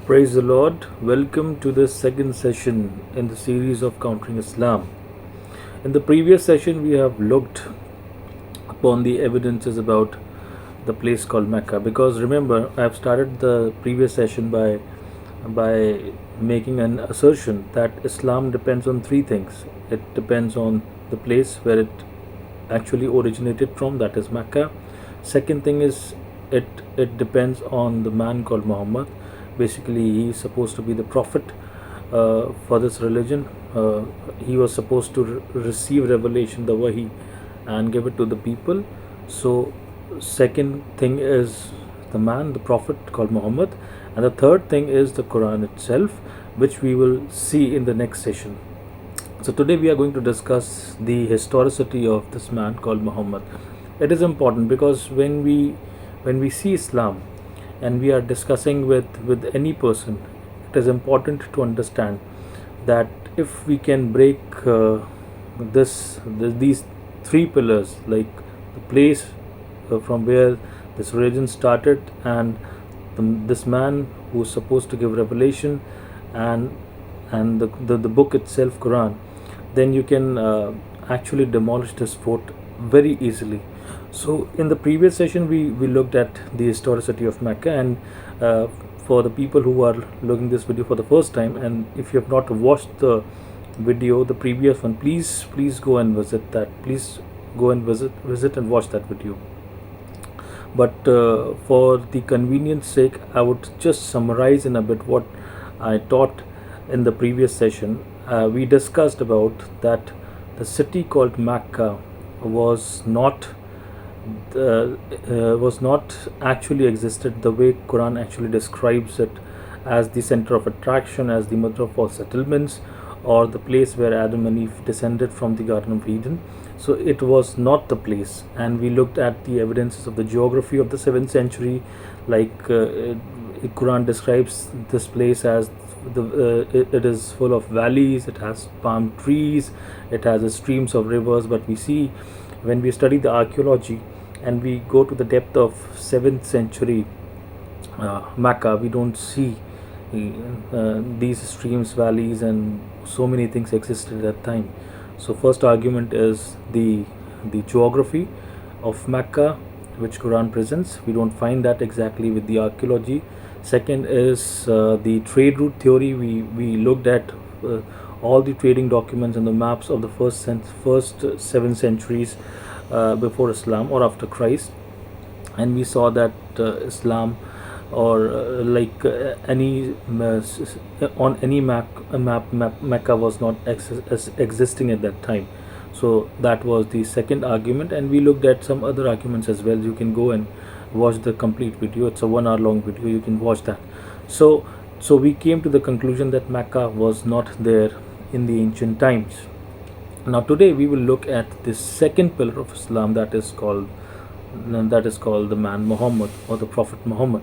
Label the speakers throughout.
Speaker 1: Praise the Lord. Welcome to the second session in the series of Countering Islam. In the previous session, we have looked upon the evidences about the place called Mecca. Because remember, I have started the previous session by making an assertion that Islam depends on three things. It depends on the place where it actually originated from, that is Mecca. Second thing is it depends on the man called Muhammad. Basically, he is supposed to be the prophet for this religion. He was supposed to receive revelation, the wahi, and give it to the people. So second thing is the man, the prophet called Muhammad, and the third thing is the Quran itself, which we will see in the next session. So today we are going to discuss the historicity of this man called Muhammad. It is important because when we see Islam and we are discussing with any person, it is important to understand that if we can break these three pillars, like the place from where this religion started, and this man who is supposed to give revelation, and the book itself, Quran, then you can actually demolish this fort very easily. So in the previous session, we looked at the historicity of Mecca, and for the people who are looking this video for the first time, and if you have not watched the video, the previous one, please go and visit that. Please go and visit and watch that video. But for the convenience sake, I would just summarize in a bit what I taught in the previous session. We discussed about that the city called Mecca was not actually existed the way Quran actually describes it, as the center of attraction, as the mother of all settlements, or the place where Adam and Eve descended from the Garden of Eden. So it was not the place, and we looked at the evidences of the geography of the 7th century. Like Quran describes this place as it is full of valleys, it has palm trees, it has streams of rivers. But we see, when we study the archaeology and we go to the depth of 7th century Mecca, we don't see these streams, valleys, and so many things existed at that time. So first argument is the geography of Mecca, which Quran presents. We don't find that exactly with the archaeology. Second is the trade route theory. We looked at all the trading documents and the maps of the first 7 centuries before Islam or after Christ, and we saw that Islam, or any on any map Mecca was not existing at that time. So that was the second argument, and we looked at some other arguments as well. You can go and watch the complete video. It's a 1 hour long video. You can watch that. So we came to the conclusion that Mecca was not there in the ancient times. Now today we will look at the second pillar of Islam, that is called the man Muhammad, or the Prophet Muhammad.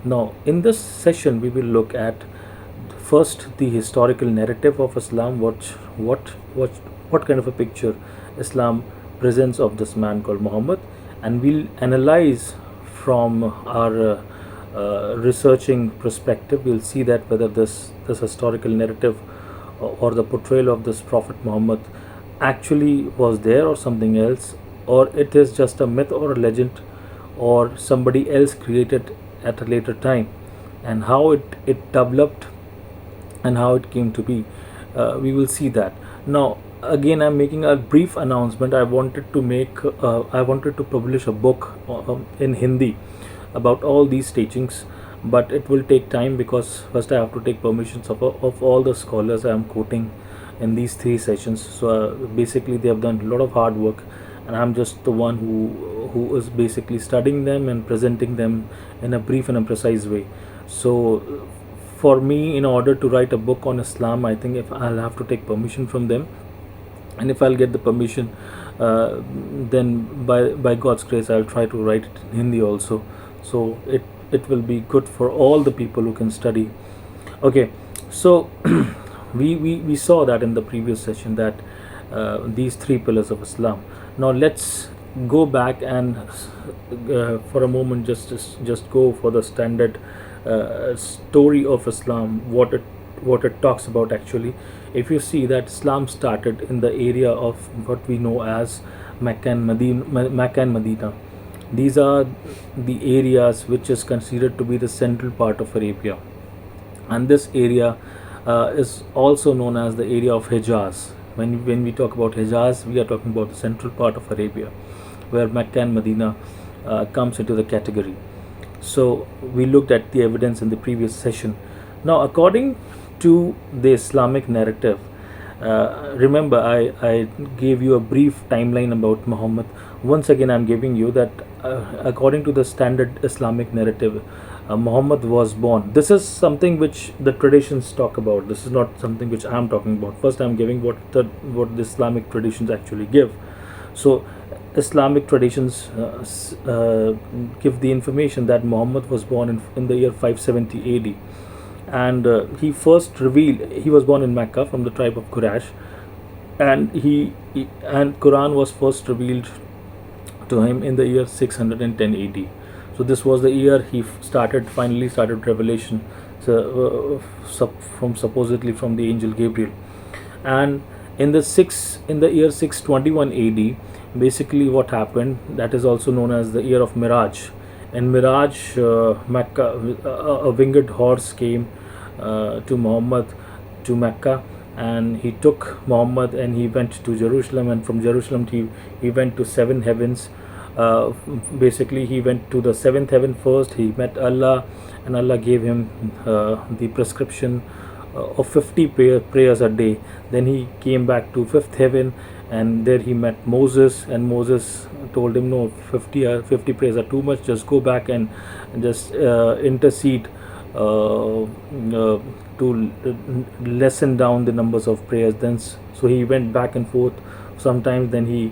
Speaker 1: Now in this session we will look at first the historical narrative of Islam. What kind of a picture Islam presents of this man called Muhammad, and we'll analyze from our researching perspective. We'll see that whether this historical narrative or the portrayal of this Prophet Muhammad actually was there or something else, or it is just a myth or a legend, or somebody else created at a later time, and how it developed and how it came to be. We will see that. Now again, I'm making a brief announcement. I wanted to publish a book in Hindi about all these teachings, but it will take time because first I have to take permissions of all the scholars I am quoting in these 3 sessions. So basically they have done a lot of hard work, and I'm just the one who is basically studying them and presenting them in a brief and a precise way. So for me, in order to write a book on Islam, I think if I'll have to take permission from them, and if I'll get the permission, then by God's grace I'll try to write it in Hindi also, so it will be good for all the people who can study. Okay, so we saw that in the previous session, that these 3 pillars of Islam. Now let's go back and for a moment just go for the standard story of Islam, what it talks about actually. If you see that Islam started in the area of what we know as Mecca and Medina. These are the areas which is considered to be the central part of Arabia, and this area is also known as the area of Hijaz. When we talk about Hijaz, we are talking about the central part of Arabia, where Mecca and Medina comes into the category. So we looked at the evidence in the previous session. Now, according to the Islamic narrative, remember I gave you a brief timeline about Muhammad. Once again, I'm giving you that according to the standard Islamic narrative, Muhammad was born. This is something which the traditions talk about. This is not something which I'm talking about. First, I'm giving what the Islamic traditions actually give. So, Islamic traditions give the information that Muhammad was born in the year 570 AD, and he was born in Mecca from the tribe of Quraysh, and and Quran was first revealed to him in the year 610 AD. So this was the year he finally started revelation, so, supposedly from the angel Gabriel. And in the year 621 AD, basically what happened, that is also known as the year of Miraj. In Miraj, Mecca, a winged horse came to Muhammad to Mecca, and he took Muhammad and he went to Jerusalem, and from Jerusalem he went to seven heavens. Basically, he went to the seventh heaven first. He met Allah, and Allah gave him the prescription of 50 prayers a day. Then he came back to fifth heaven, and there he met Moses, and Moses told him, no, 50 prayers are too much, just go back and just intercede to lessen down the numbers of prayers. Then so he went back and forth sometimes. Then he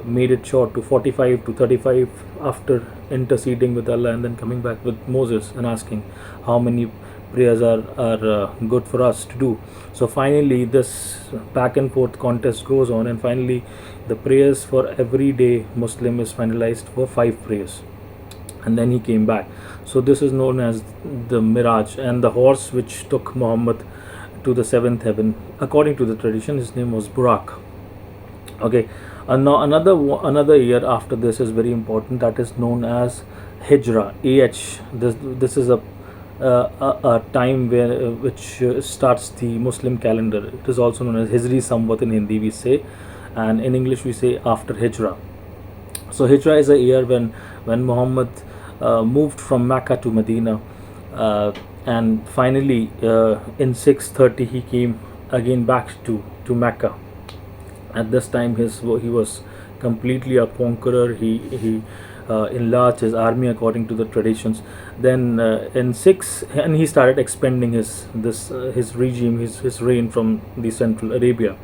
Speaker 1: made it short to 45 to 35 after interceding with Allah, and then coming back with Moses and asking how many prayers are good for us to do. So finally this back and forth contest goes on, and finally the prayers for every day Muslim is finalized for 5 prayers, and then he came back. So this is known as the Miraj. And the horse which took Muhammad to the seventh heaven, according to the tradition, his name was Burak. Okay, and now another year after this is very important, that is known as Hijra. This is a time which starts the Muslim calendar. It is also known as Hijri Samvat in Hindi we say, and in English we say after Hijra. So Hijra is a year when Muhammad moved from Mecca to Medina, and finally in 630 he came again back to Mecca. At this time he was completely a conqueror. He enlarged his army according to the traditions. Then and he started expanding his regime, his reign from the Central Arabia.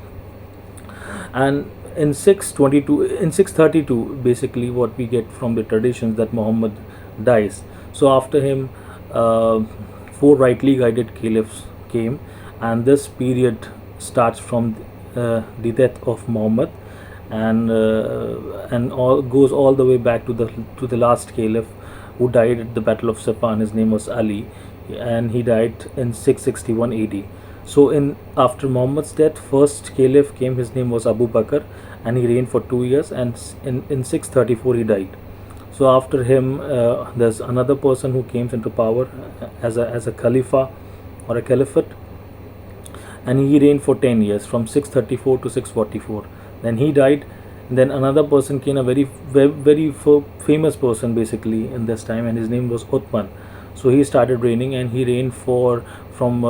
Speaker 1: And in 632, basically what we get from the traditions, that Muhammad dies. So after him, 4 rightly guided caliphs came, and this period starts from the death of Muhammad, and all goes all the way back to the last caliph who died at the Battle of Siffin. His name was Ali, and he died in 661 AD. So after Muhammad's death, first caliph came. His name was Abu Bakr, and he reigned for 2 years, and in 634 he died. So after him, there's another person who came into power as a Khalifa or a caliphate, and he reigned for 10 years from 634 to 644. Then he died. Then another person came, a very famous person basically in this time, and his name was Uthman. So he started reigning, and he reigned from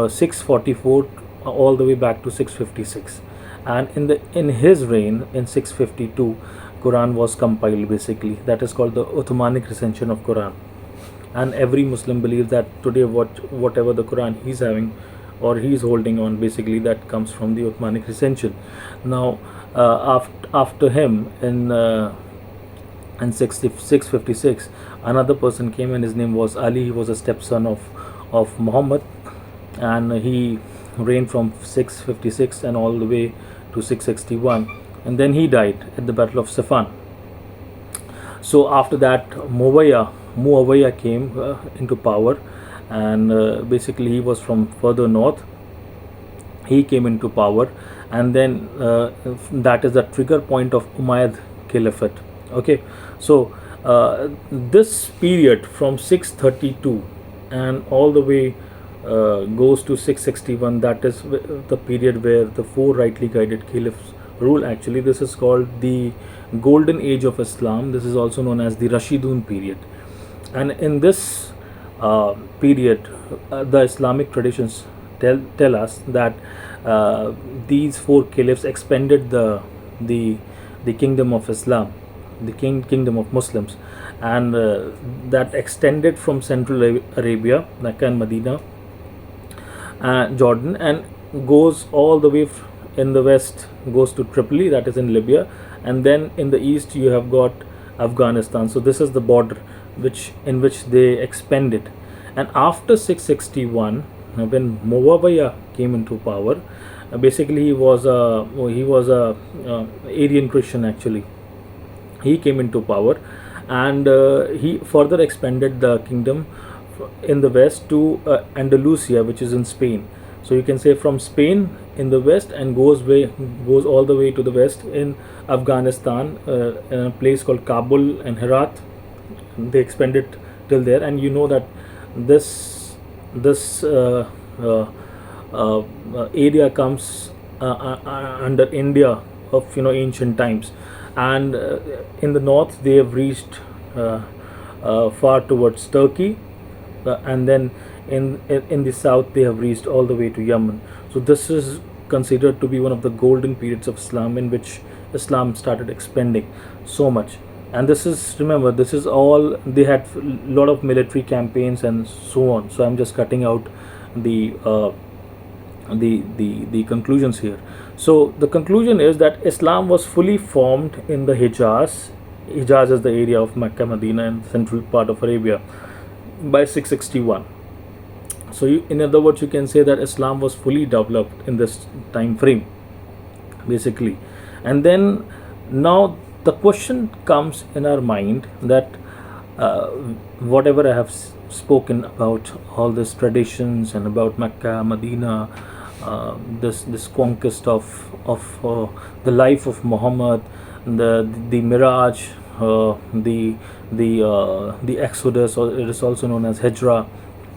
Speaker 1: 644 all the way back to 656. And in his reign in 652, Quran was compiled basically. That is called the Ottomanic recension of Quran. And every Muslim believes that today whatever the Quran he's having or he's holding on, basically that comes from the Ottomanic recension. Now after him in 656, another person came, and his name was Ali. He was a stepson of Muhammad, and he reigned from 656 and all the way to 661, and then he died at the Battle of Siffin. So after that, Muawiyah came into power, and basically he was from further north. He came into power, and then that is the trigger point of Umayyad Caliphate. Okay, so this period from 632 and all the way goes to 661. That is the period where the four rightly guided caliphs rule. Actually, this is called the golden age of Islam. This is also known as the Rashidun period, and in this period, the Islamic traditions tell us that these four caliphs expanded the the kingdom of Islam, the kingdom of Muslims, and that extended from Central Arabia, Mecca and Medina, Jordan, and goes all the way in the west, goes to Tripoli, that is in Libya, and then in the east you have got Afghanistan. So this is the border which they expanded. And after 661, when Muawiyah came into power, basically he was a Aryan Christian actually. He came into power, and he further expanded the kingdom in the west to Andalusia, which is in Spain. So you can say from Spain in the west, and goes all the way to the west in Afghanistan, in a place called Kabul and Herat. They expanded till there, and you know that this area comes under India of ancient times, and in the north they have reached far towards Turkey, and then in the south they have reached all the way to Yemen. So this is considered to be one of the golden periods of Islam, in which Islam started expanding so much. And this is, remember, this is all, they had a lot of military campaigns and so on. So I'm just cutting out the the conclusions here. So the conclusion is that Islam was fully formed in the Hijaz. Hijaz is the area of Mecca, Medina, and central part of Arabia by 661. So in other words, you can say that Islam was fully developed in this time frame, basically. And then now the question comes in our mind that whatever I have spoken about, all these traditions and about Mecca, Medina, this conquest of the life of Muhammad, the Miraj, the Exodus, or it is also known as Hijrah,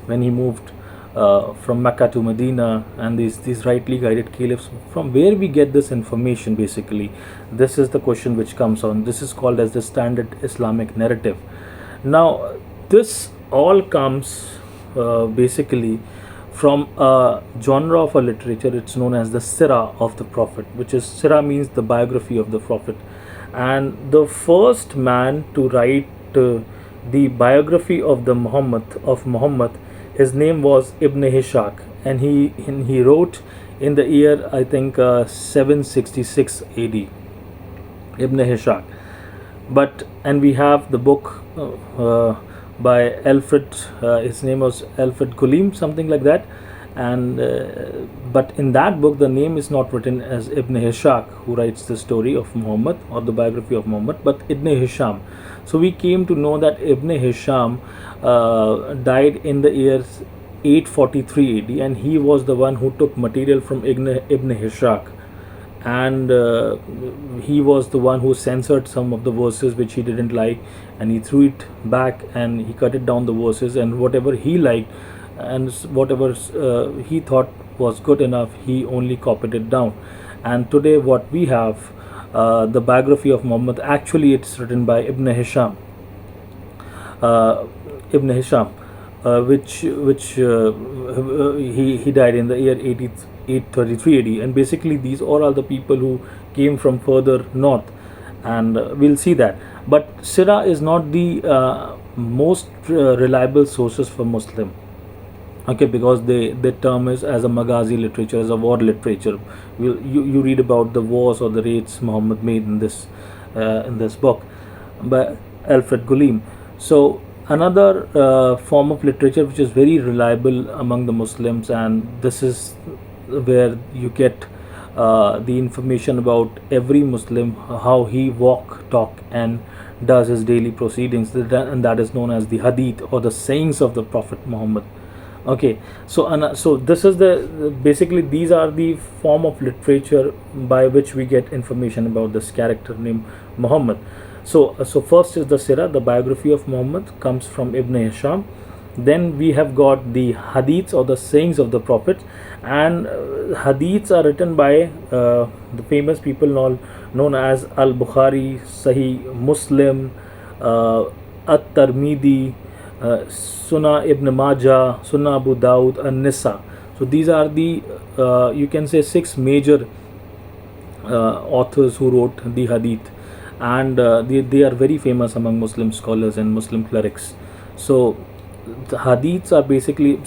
Speaker 1: when he moved from Mecca to Medina, and these rightly guided caliphs. From where we get this information, basically, this is the question which comes on. This is called as the standard Islamic narrative. Now, this all comes basically from a genre of a literature. It's known as the Sirah of the Prophet, which is, Sirah means the biography of the Prophet. And the first man to write the biography of Muhammad, his name was Ibn Hishaq, and he wrote in the year, I think, 766 AD. Ibn Hishaq. And we have the book by Alfred, his name was Alfred Gulim, something like that. And but in that book the name is not written as Ibn Hishaq, who writes the story of Muhammad or the biography of Muhammad, but Ibn Hisham. So we came to know that Ibn Hisham died in the year 843 AD, and he was the one who took material from Ibn Hishaq, and he was the one who censored some of the verses which he didn't like, and he threw it back and he cut it down the verses, and whatever he liked and whatever he thought was good enough, he only copied it down. And today what we have, the biography of Muhammad, actually it's written by Ibn Hisham, which he died in the year 833 AD. And basically these all are the people who came from further north, and we'll see that. But Sirah is not the most reliable sources for Muslim, okay, because the term is as a Maghazi literature, as a war literature. You read about the wars or the raids Muhammad made in this book by Alfred Gulim. So another form of literature which is very reliable among the Muslims, and this is where you get the information about every Muslim, how he walk, talk, and does his daily proceedings, and that is known as the Hadith, or the sayings of the Prophet Muhammad. Okay, so so this is basically these are the form of literature by which we get information about this character named Muhammad. So first is the Sirah, the biography of Muhammad, comes from Ibn Hisham. Then we have got the hadiths or the sayings of the Prophet, and hadiths are written by the famous people known as Al Bukhari, Sahih Muslim, At Tirmidhi, Sunnah Ibn Majah, Sunnah Abu Dawud, and Nisa. So these are the you can say six major authors who wrote the hadith, and they are very famous among Muslim scholars and Muslim clerics. So the hadiths are basically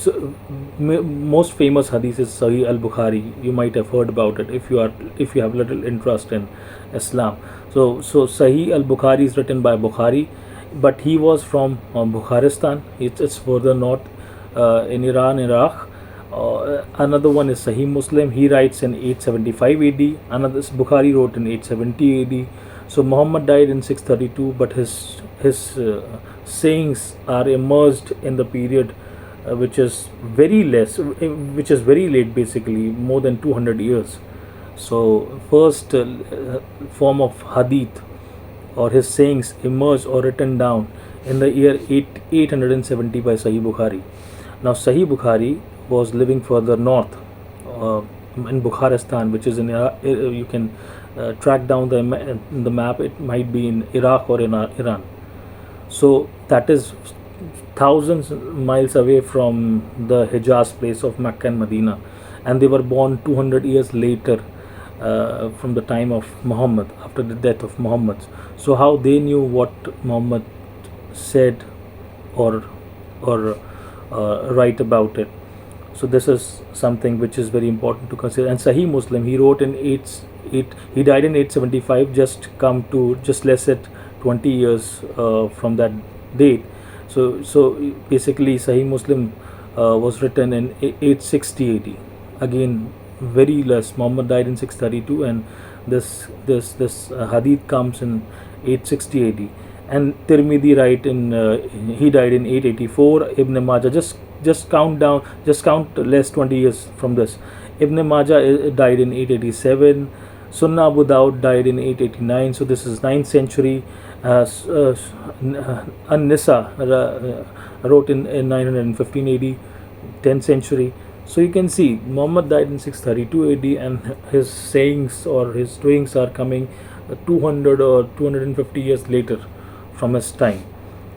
Speaker 1: most famous hadith is Sahih al Bukhari. You might have heard about it if you have little interest in Islam. So Sahih al Bukhari is written by Bukhari, but he was from Bukharistan. It's further north in Iran, Iraq. Another one is Sahih Muslim. He writes in 875 AD. Another Bukhari wrote in 870 AD. So Muhammad died in 632, but his sayings are immersed in the period which is very late, basically more than 200 years. So first form of hadith or his sayings emerged or written down in the year 870 by Sahih Bukhari. Now Sahih Bukhari was living further north in Bukharistan, which is in you can track down the map. It might be in Iraq or in Iran. So that is thousands miles away from the Hijaz place of Mecca and Medina, and they were born 200 years later from the time of Muhammad, after the death of Muhammad. So how they knew what Muhammad said or write about it? So this is something which is very important to consider. And Sahih Muslim, he wrote in he died in 875, just less at 20 years from that date. So basically Sahih Muslim was written in 860 AD. Again, very less. Muhammad died in 632, and this hadith comes in 860 AD. And Tirmidhi he died in 884. Ibn Majah, just count less 20 years from this. Ibn Majah died in 887. Sunnah Abu Dawud died in 889. So this is 9th century. An-Nisa wrote in 915 AD, 10th century. So you can see Muhammad died in 632 AD, and his sayings or his doings are coming 200 or 250 years later from his time.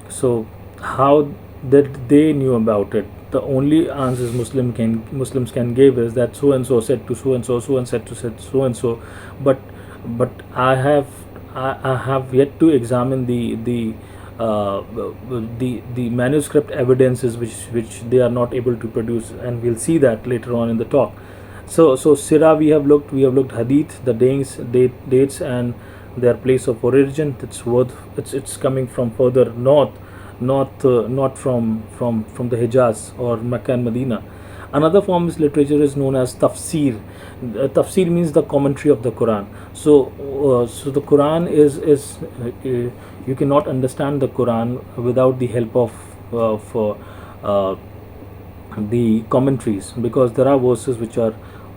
Speaker 1: So how that they knew about it? The only answers Muslims can give is that so and so said to so and so, so and said to so and so. But I have yet to examine the manuscript evidences which they are not able to produce, and we'll see that later on in the talk. So Sirah we have looked hadith, the dates and their place of origin. It's coming from further north, not from the Hijaz or Mecca and Medina. Another form of literature is known as tafsir. Tafsir means the commentary of the Quran. So the Quran is you cannot understand the Quran without the help of the commentaries, because there are verses which are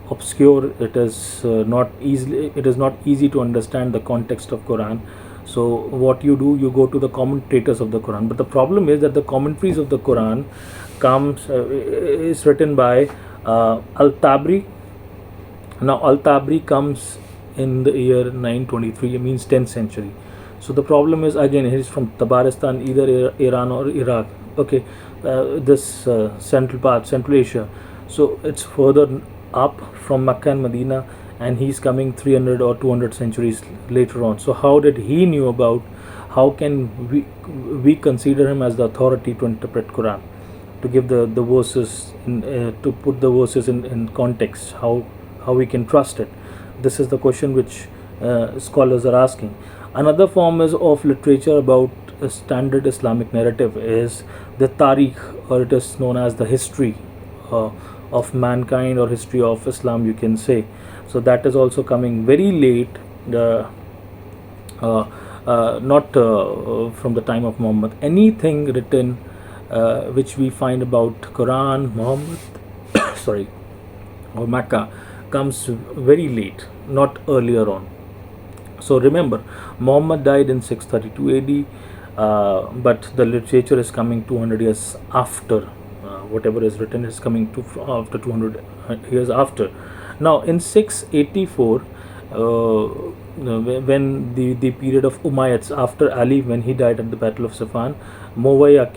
Speaker 1: obscure. It is not easy to understand the context of Quran. So what you do, you go to the commentators of the Quran. But the problem is that the commentaries of the Quran is written by Al-Tabri. Now Al-Tabri comes in the year 923, it means 10th century. So the problem is, again, he is from Tabaristan, either Iran or Iraq. Okay, this Central Asia. So it's further up from Mecca and Medina, and he's coming 300 or 200 centuries later on. So how did he knew about? How can we consider him as the authority to interpret Quran, to give the verses to put the verses in context? How we can trust it? This is the question which scholars are asking. Another form of literature about a standard Islamic narrative is the Tarikh, or it is known as the history of mankind, or history of Islam, you can say. So that is also coming very late, not from the time of Muhammad. Anything written which we find about Quran, Muhammad, sorry, or Mecca, comes very late, not earlier on. So remember, Muhammad died in 632 AD, but the literature is coming 200 years after. Whatever is written is coming to after 200 years after. Now in 684, when the period of Umayyads after Ali, when he died at the Battle of Safan, Muawiyah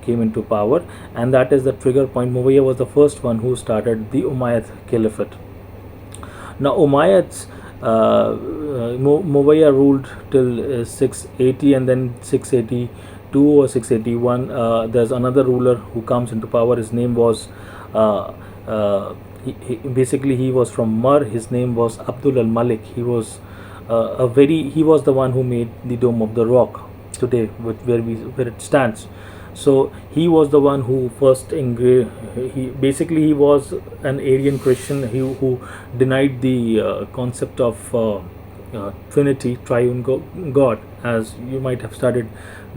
Speaker 1: came into power, and that is the trigger point. Muawiyah was the first one who started the Umayyad Caliphate. Now Umayyads, Muawiyah ruled till 680, and then 682 or 681. There's another ruler who comes into power. His name was basically he was from Mar. His name was Abdul al Malik. He was he was the one who made the Dome of the Rock today, where it stands. So he was the one who first engraved. He was an Arian Christian who denied the concept of Trinity, triune God, as you might have studied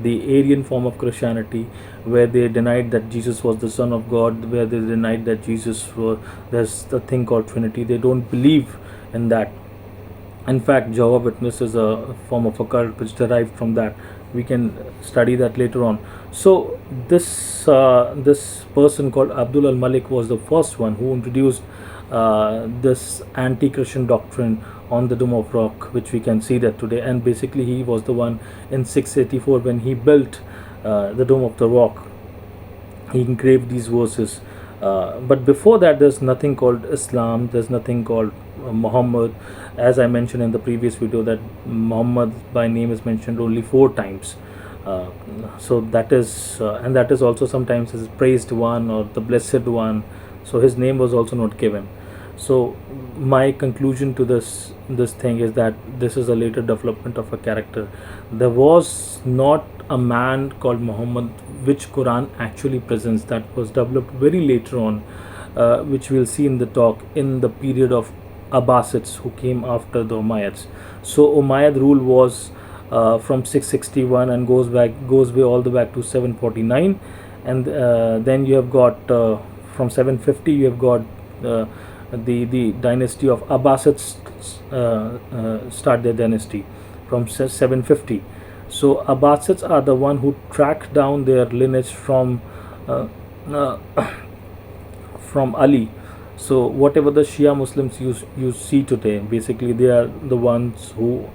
Speaker 1: the Arian form of Christianity, where they denied that Jesus was the Son of God, where they denied that there's the thing called Trinity. They don't believe in that. In fact, Jehovah's Witness is a form of a cult which derived from that. We can study that later on. So this person called Abdul al Malik was the first one who introduced this anti-Christian doctrine on the Dome of Rock, which we can see that today. And basically, he was the one in 684 when he built the Dome of the Rock. He engraved these verses. But before that, there's nothing called Islam. There's nothing called Muhammad. As I mentioned in the previous video, that Muhammad by name is mentioned only 4 times. So that is and that is also sometimes as praised one or the blessed one. So his name was also not given. So my conclusion to this thing is that this is a later development of a character. There was not a man called Muhammad which Quran actually presents. That was developed very later on, which we'll see in the talk, in the period of Abbasids who came after the Umayyads. So Umayyad rule was from 661 and goes way all the way back to 749, and then you have got from 750 you have got the dynasty of Abbasids start their dynasty from 750. So Abbasids are the one who track down their lineage from Ali. So whatever the Shia Muslims you see today, basically they are the ones who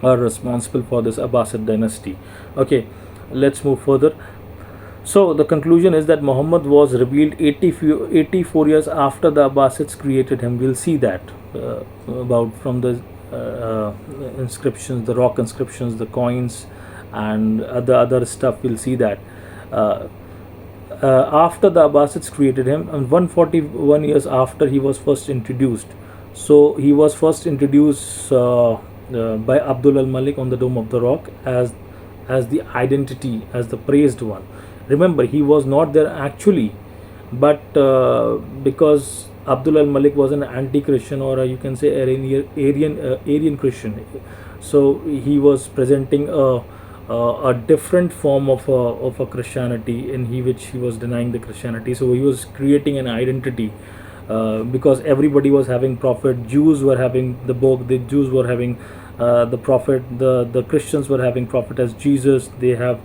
Speaker 1: are responsible for this Abbasid dynasty. Okay, let's move further. So the conclusion is that Muhammad was revealed 84 years after the Abbasids created him. We'll see that about from the inscriptions, the rock inscriptions, the coins, and the other stuff. We'll see that after the Abbasids created him, and 141 years after he was first introduced. So he was first introduced by Abdul al Malik on the Dome of the Rock as the identity, as the praised one. Remember, he was not there actually, but because Abdul al Malik was an anti-Christian, or you can say Aryan Christian, so he was presenting a different form of a Christianity in which he was denying the Christianity. So he was creating an identity because everybody was having prophet. Jews were having the book. The Jews were having the prophet. The Christians were having prophet as Jesus. They have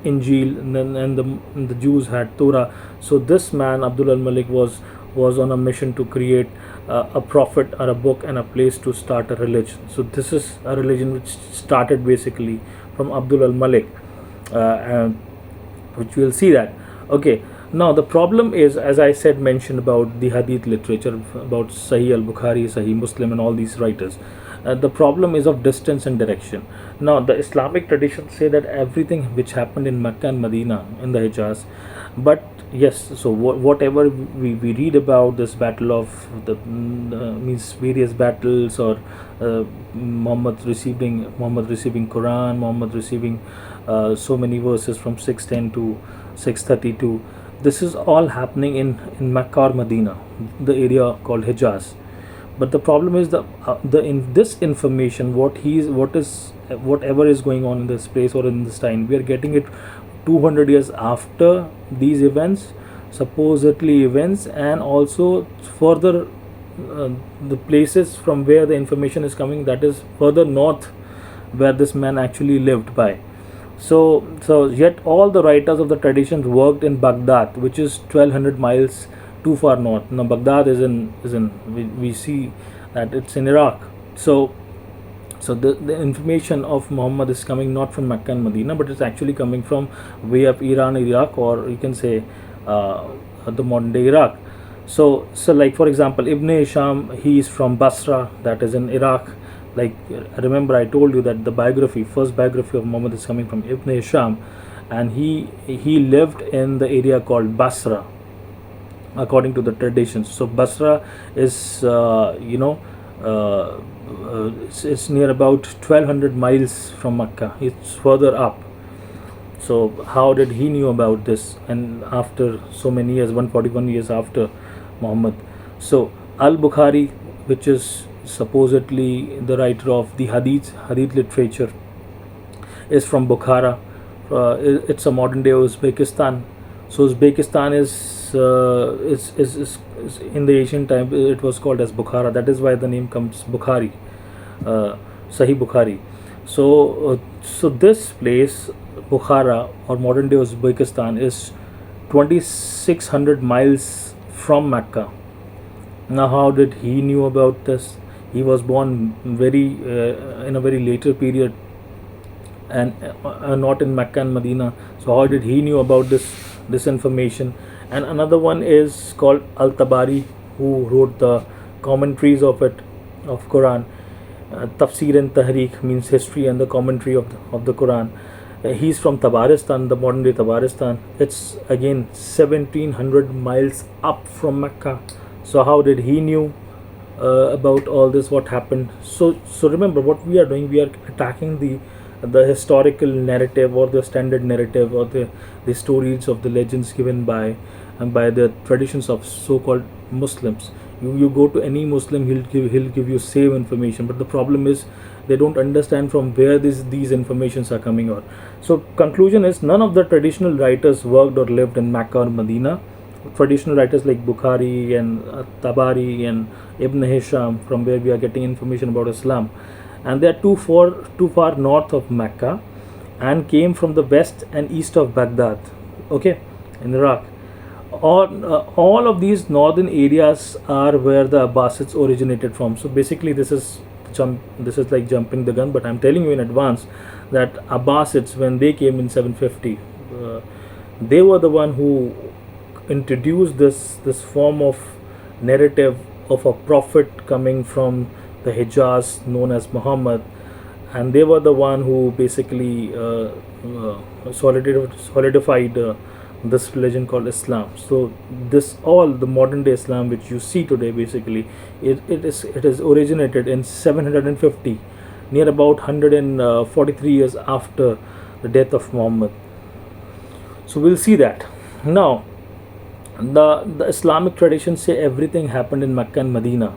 Speaker 1: Injil, and the Jews had Torah. So this man Abdul al Malik was on a mission to create a prophet or a book and a place to start a religion. So this is a religion which started basically from Abdul al Malik, which we'll see that. Okay, now the problem is, as I said, mentioned about the Hadith literature, about Sahih al-Bukhari, Sahih Muslim, and all these writers. The problem is of distance and direction. Now the Islamic traditions say that everything which happened in Mecca and Medina in the Hijaz, but yes, so whatever we read about this battle of the means various battles, or Muhammad receiving Quran, Muhammad receiving so many verses from 610 to 632. This is all happening in Mecca or Medina, the area called Hijaz. But the problem is in this information, whatever is going on in this place or in this time, we are getting it 200 years after these events, supposedly events, and also further the places from where the information is coming, that is further north where this man actually lived by. So yet all the writers of the traditions worked in Baghdad, which is 1200 miles too far north. Now Baghdad is in we see that it's in Iraq. So the information of Muhammad is coming not from Mecca and Medina, but it's actually coming from way up Iran, Iraq, or you can say the modern day Iraq. So like for example, Ibn Hisham, he is from Basra, that is in Iraq. Like remember I told you that the first biography of Muhammad is coming from Ibn Hisham, and he lived in the area called Basra according to the traditions. So Basra is it's near about 1200 miles from Mecca. It's further up. So how did he knew about this? And after so many years, 141 years after Muhammad. So Al-Bukhari, which is supposedly the writer of the Hadith literature, is from Bukhara. It's a modern day Uzbekistan. So Uzbekistan is in the ancient time it was called as Bukhara. That is why the name comes Bukhari, Sahih Bukhari. So this place Bukhara or modern day Uzbekistan is 2600 miles from Mecca. Now how did he knew about this? He was born in a very later period, and not in Mecca and Medina. So how did he knew about this information? And another one is called Al-Tabari, who wrote the commentaries of Quran. Tafsir and Tahriq means history and the commentary of the Quran. He's from Tabaristan, the modern day Tabaristan. It's again 1700 miles up from Mecca. So how did he knew about all this, what happened? So remember what we are doing, we are attacking the historical narrative or the standard narrative or the stories of the legends given by the traditions of so-called Muslims. You go to any Muslim, he'll give you same information, but the problem is they don't understand from where these informations are coming out. So conclusion is, none of the traditional writers worked or lived in Mecca or Medina. Traditional writers like Bukhari and Tabari and Ibn Hisham, from where we are getting information about Islam, and they are too far north of Mecca and came from the west and east of Baghdad, okay, in Iraq. All of these northern areas are where the Abbasids originated from. So basically this is like jumping the gun, but I'm telling you in advance that Abbasids, when they came in 750, they were the one who introduced this form of narrative of a prophet coming from the Hijaz known as Muhammad, and they were the one who basically solidified this religion called Islam. So the modern day Islam which you see today, basically it is originated in 750, near about 143 years after the death of Muhammad. So we'll see that. Now the Islamic traditions say everything happened in Mecca and Medina,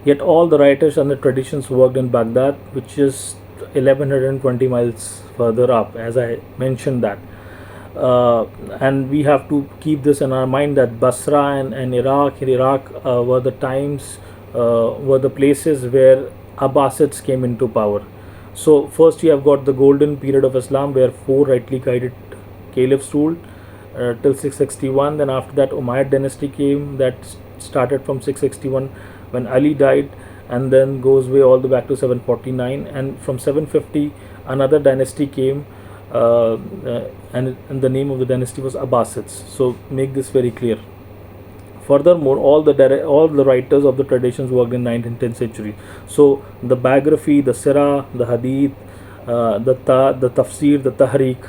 Speaker 1: yet all the writers and the traditions worked in Baghdad, which is 1120 miles further up, as I mentioned that. And we have to keep this in our mind that Basra and Iraq were the places where Abbasids came into power. So first you have got the golden period of Islam, where 4 rightly guided caliphs ruled till 661. Then after that Umayyad dynasty came, that started from 661 when Ali died, and then goes way all the back to 749, and from 750 another dynasty came, and the name of the dynasty was Abbasids. So make this very clear. Furthermore, all the writers of the traditions worked in 9th and 10th century. So the biography, the Sirah, the Hadith, the Tafsir, the Tahriq,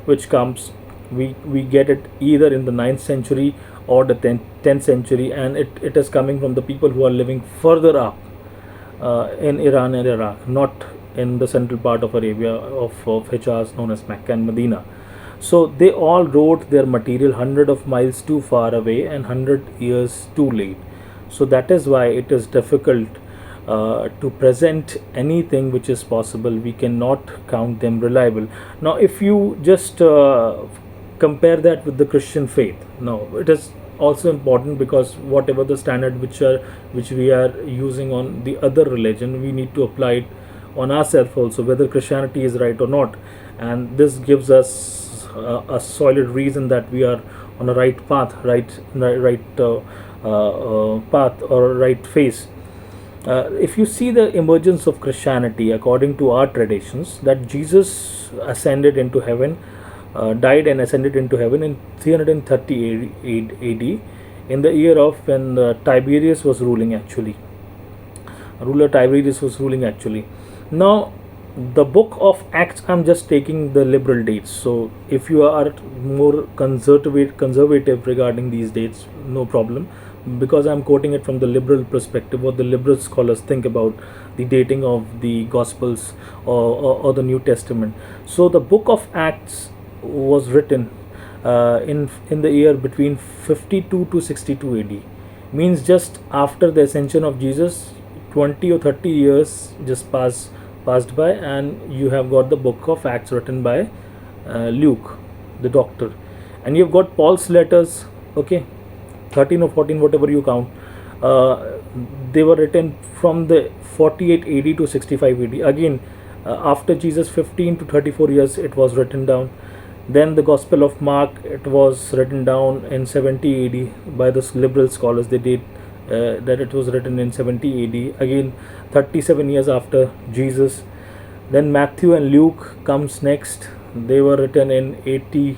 Speaker 1: which comes, we get it either in the 9th century or the 10th century, and it is coming from the people who are living further up in Iran and Iraq, not in the central part of Arabia of Hijaz known as Mecca and Medina. So they all wrote their material 100 of miles too far away and 100 years too late. So that is why it is difficult to present anything which is possible, we cannot count them reliable. Now, if you just compare that with the Christian faith, now it is also important, because whatever the standard which we are using on the other religion, we need to apply it on ourselves also, whether Christianity is right or not. And this gives us a solid reason that we are on a right path, path or right phase. If you see the emergence of Christianity according to our traditions, that Jesus ascended into heaven, died and ascended into heaven in 330 AD, in the year of when Tiberius was ruling actually. Ruler Tiberius was ruling actually. Now, the book of Acts, I'm just taking the liberal dates. So, if you are more conservative regarding these dates, no problem, because I'm quoting it from the liberal perspective, what the liberal scholars think about the dating of the Gospels or the New Testament. So, the book of Acts was written in the year between 52 to 62 AD. Means just after the ascension of Jesus, 20 or 30 years just passed by, and you have got the book of Acts written by Luke, the doctor, and you've got Paul's letters. Okay, 13 or 14, whatever you count. They were written from the 48 AD to 65 AD. Again, after Jesus, 15 to 34 years, it was written down. Then the Gospel of Mark, it was written down in 70 AD by the liberal scholars. They did that it was written in 70 AD. Again, 37 years after Jesus. Then Matthew and Luke comes next. They were written in 80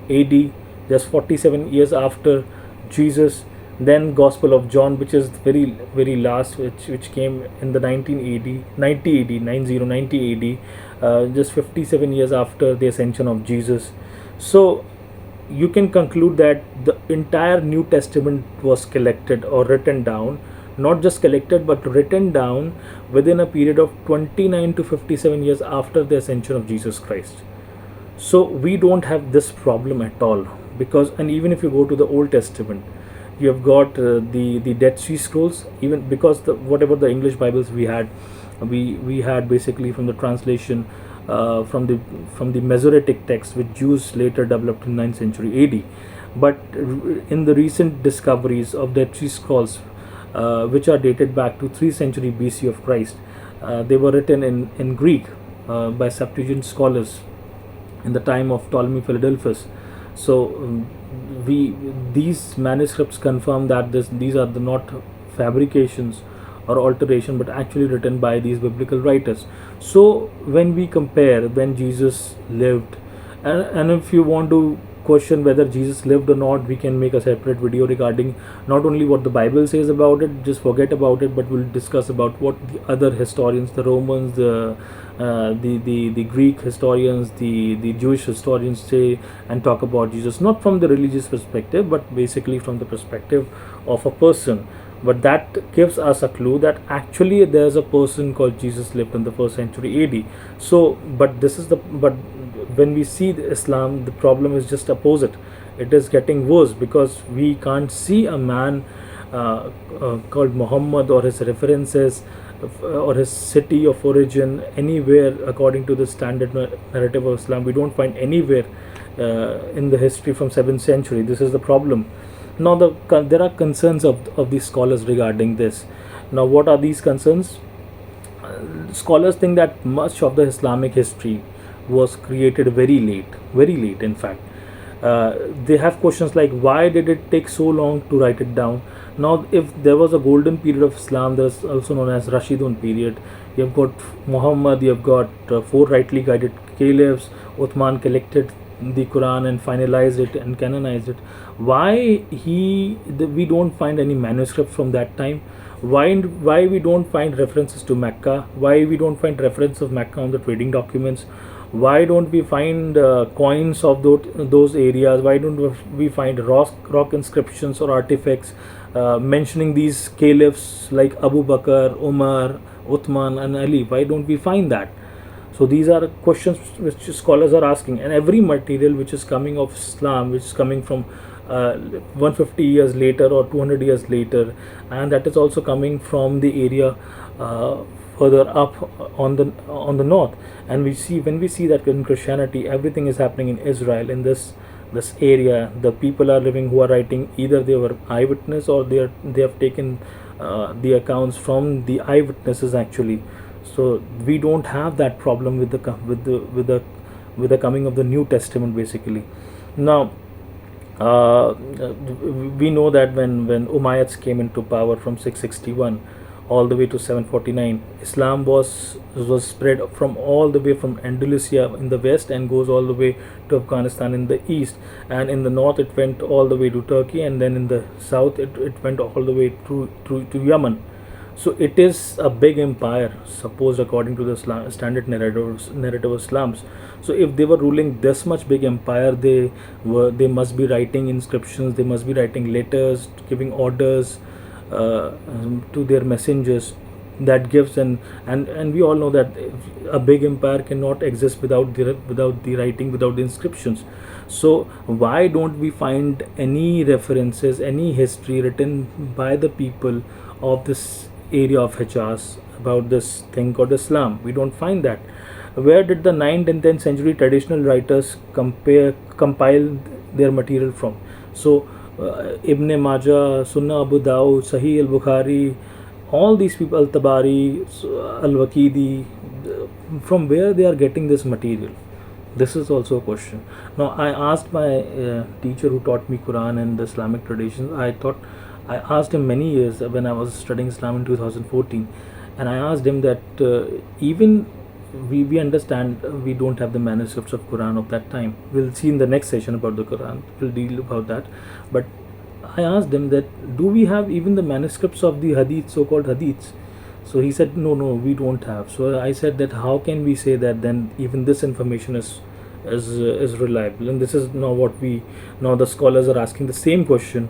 Speaker 1: AD, just 47 years after Jesus. Then Gospel of John, which is very last, which came in the 90 AD, just 57 years after the ascension of Jesus. So you can conclude that the entire New Testament was collected or written down, not just collected but written down within a period of 29 to 57 years after the ascension of Jesus Christ. So we don't have this problem at all, because, and even if you go to the Old Testament, you have got the Dead Sea Scrolls, even because whatever the English Bibles we had basically from the translation from the Masoretic text, which Jews later developed in 9th century AD. But in the recent discoveries of Dead Sea Scrolls, which are dated back to 3rd century BC of Christ, they were written in Greek by Septuagint scholars in the time of Ptolemy Philadelphus. So these manuscripts confirm that these are not fabrications or alteration, but actually written by these biblical writers. So when we compare when Jesus lived, and if you want to question whether Jesus lived or not, we can make a separate video regarding not only what the Bible says about it, just forget about it, but we'll discuss about what the other historians, the Romans, the Greek historians, the Jewish historians say, and talk about Jesus, not from the religious perspective, but basically from the perspective of a person. But that gives us a clue that actually there's a person called Jesus lived in the 1st century AD. So, but when we see Islam, the problem is just opposite. It is getting worse, because we can't see a man called Muhammad or his references or his city of origin anywhere according to the standard narrative of Islam. We don't find anywhere in the history from 7th century. This is the problem. Now there are concerns of these scholars regarding this. Now what are these concerns? Scholars think that much of the Islamic history was created very late in fact. They have questions like, why did it take so long to write it down? Now, if there was a golden period of Islam, there's also known as Rashidun period. You have got Muhammad, you have got 4 rightly guided caliphs. Uthman collected the Quran and finalized it and canonized it. Why we don't find any manuscript from that time? Why we don't find references to Mecca? Why we don't find reference of Mecca on the trading documents? Why don't we find coins of those areas? Why don't we find rock inscriptions or artifacts mentioning these caliphs like Abu Bakr, Umar, Uthman and Ali? Why don't we find that? So these are questions which scholars are asking, and every material which is coming of Islam, which is coming from 150 years later or 200 years later, and that is also coming from the area uh, further up on the north. And we see, when we see that in Christianity everything is happening in Israel, in this area, the people are living who are writing, either they were eyewitness or they have taken the accounts from the eyewitnesses actually. So we don't have that problem with the coming of the New Testament basically. Now uh, we know that when Umayyads came into power from 661 all the way to 749, Islam was spread from all the way from Andalusia in the west and goes all the way to Afghanistan in the east, and in the north it went all the way to Turkey, and then in the south it went all the way through to Yemen. So it is a big empire, supposed according to the standard narrative of Islams. So if they were ruling this much big empire, they must be writing inscriptions, they must be writing letters, giving orders to their messengers. That gives and we all know that a big empire cannot exist without the writing, without the inscriptions. So why don't we find any references, any history written by the people of this area of Hijaz about this thing called Islam? We don't find that. Where did the 9th and 10th century traditional writers compile their material from? So Ibn Majah, Sunnah Abu Dawud, Sahih al-Bukhari, all these people, Al-Tabari, Al-Waqidi, from where they are getting this material? This is also a question. Now I asked my teacher who taught me Quran and the Islamic traditions. I asked him many years when I was studying Islam in 2014, and I asked him that even we understand we don't have the manuscripts of Quran of that time. We'll see in the next session about the Quran. We'll deal about that. But I asked him that do we have even the manuscripts of the Hadith, so-called Hadiths? So he said no, we don't have. So I said that how can we say that then even this information is reliable? And this is now the scholars are asking the same question.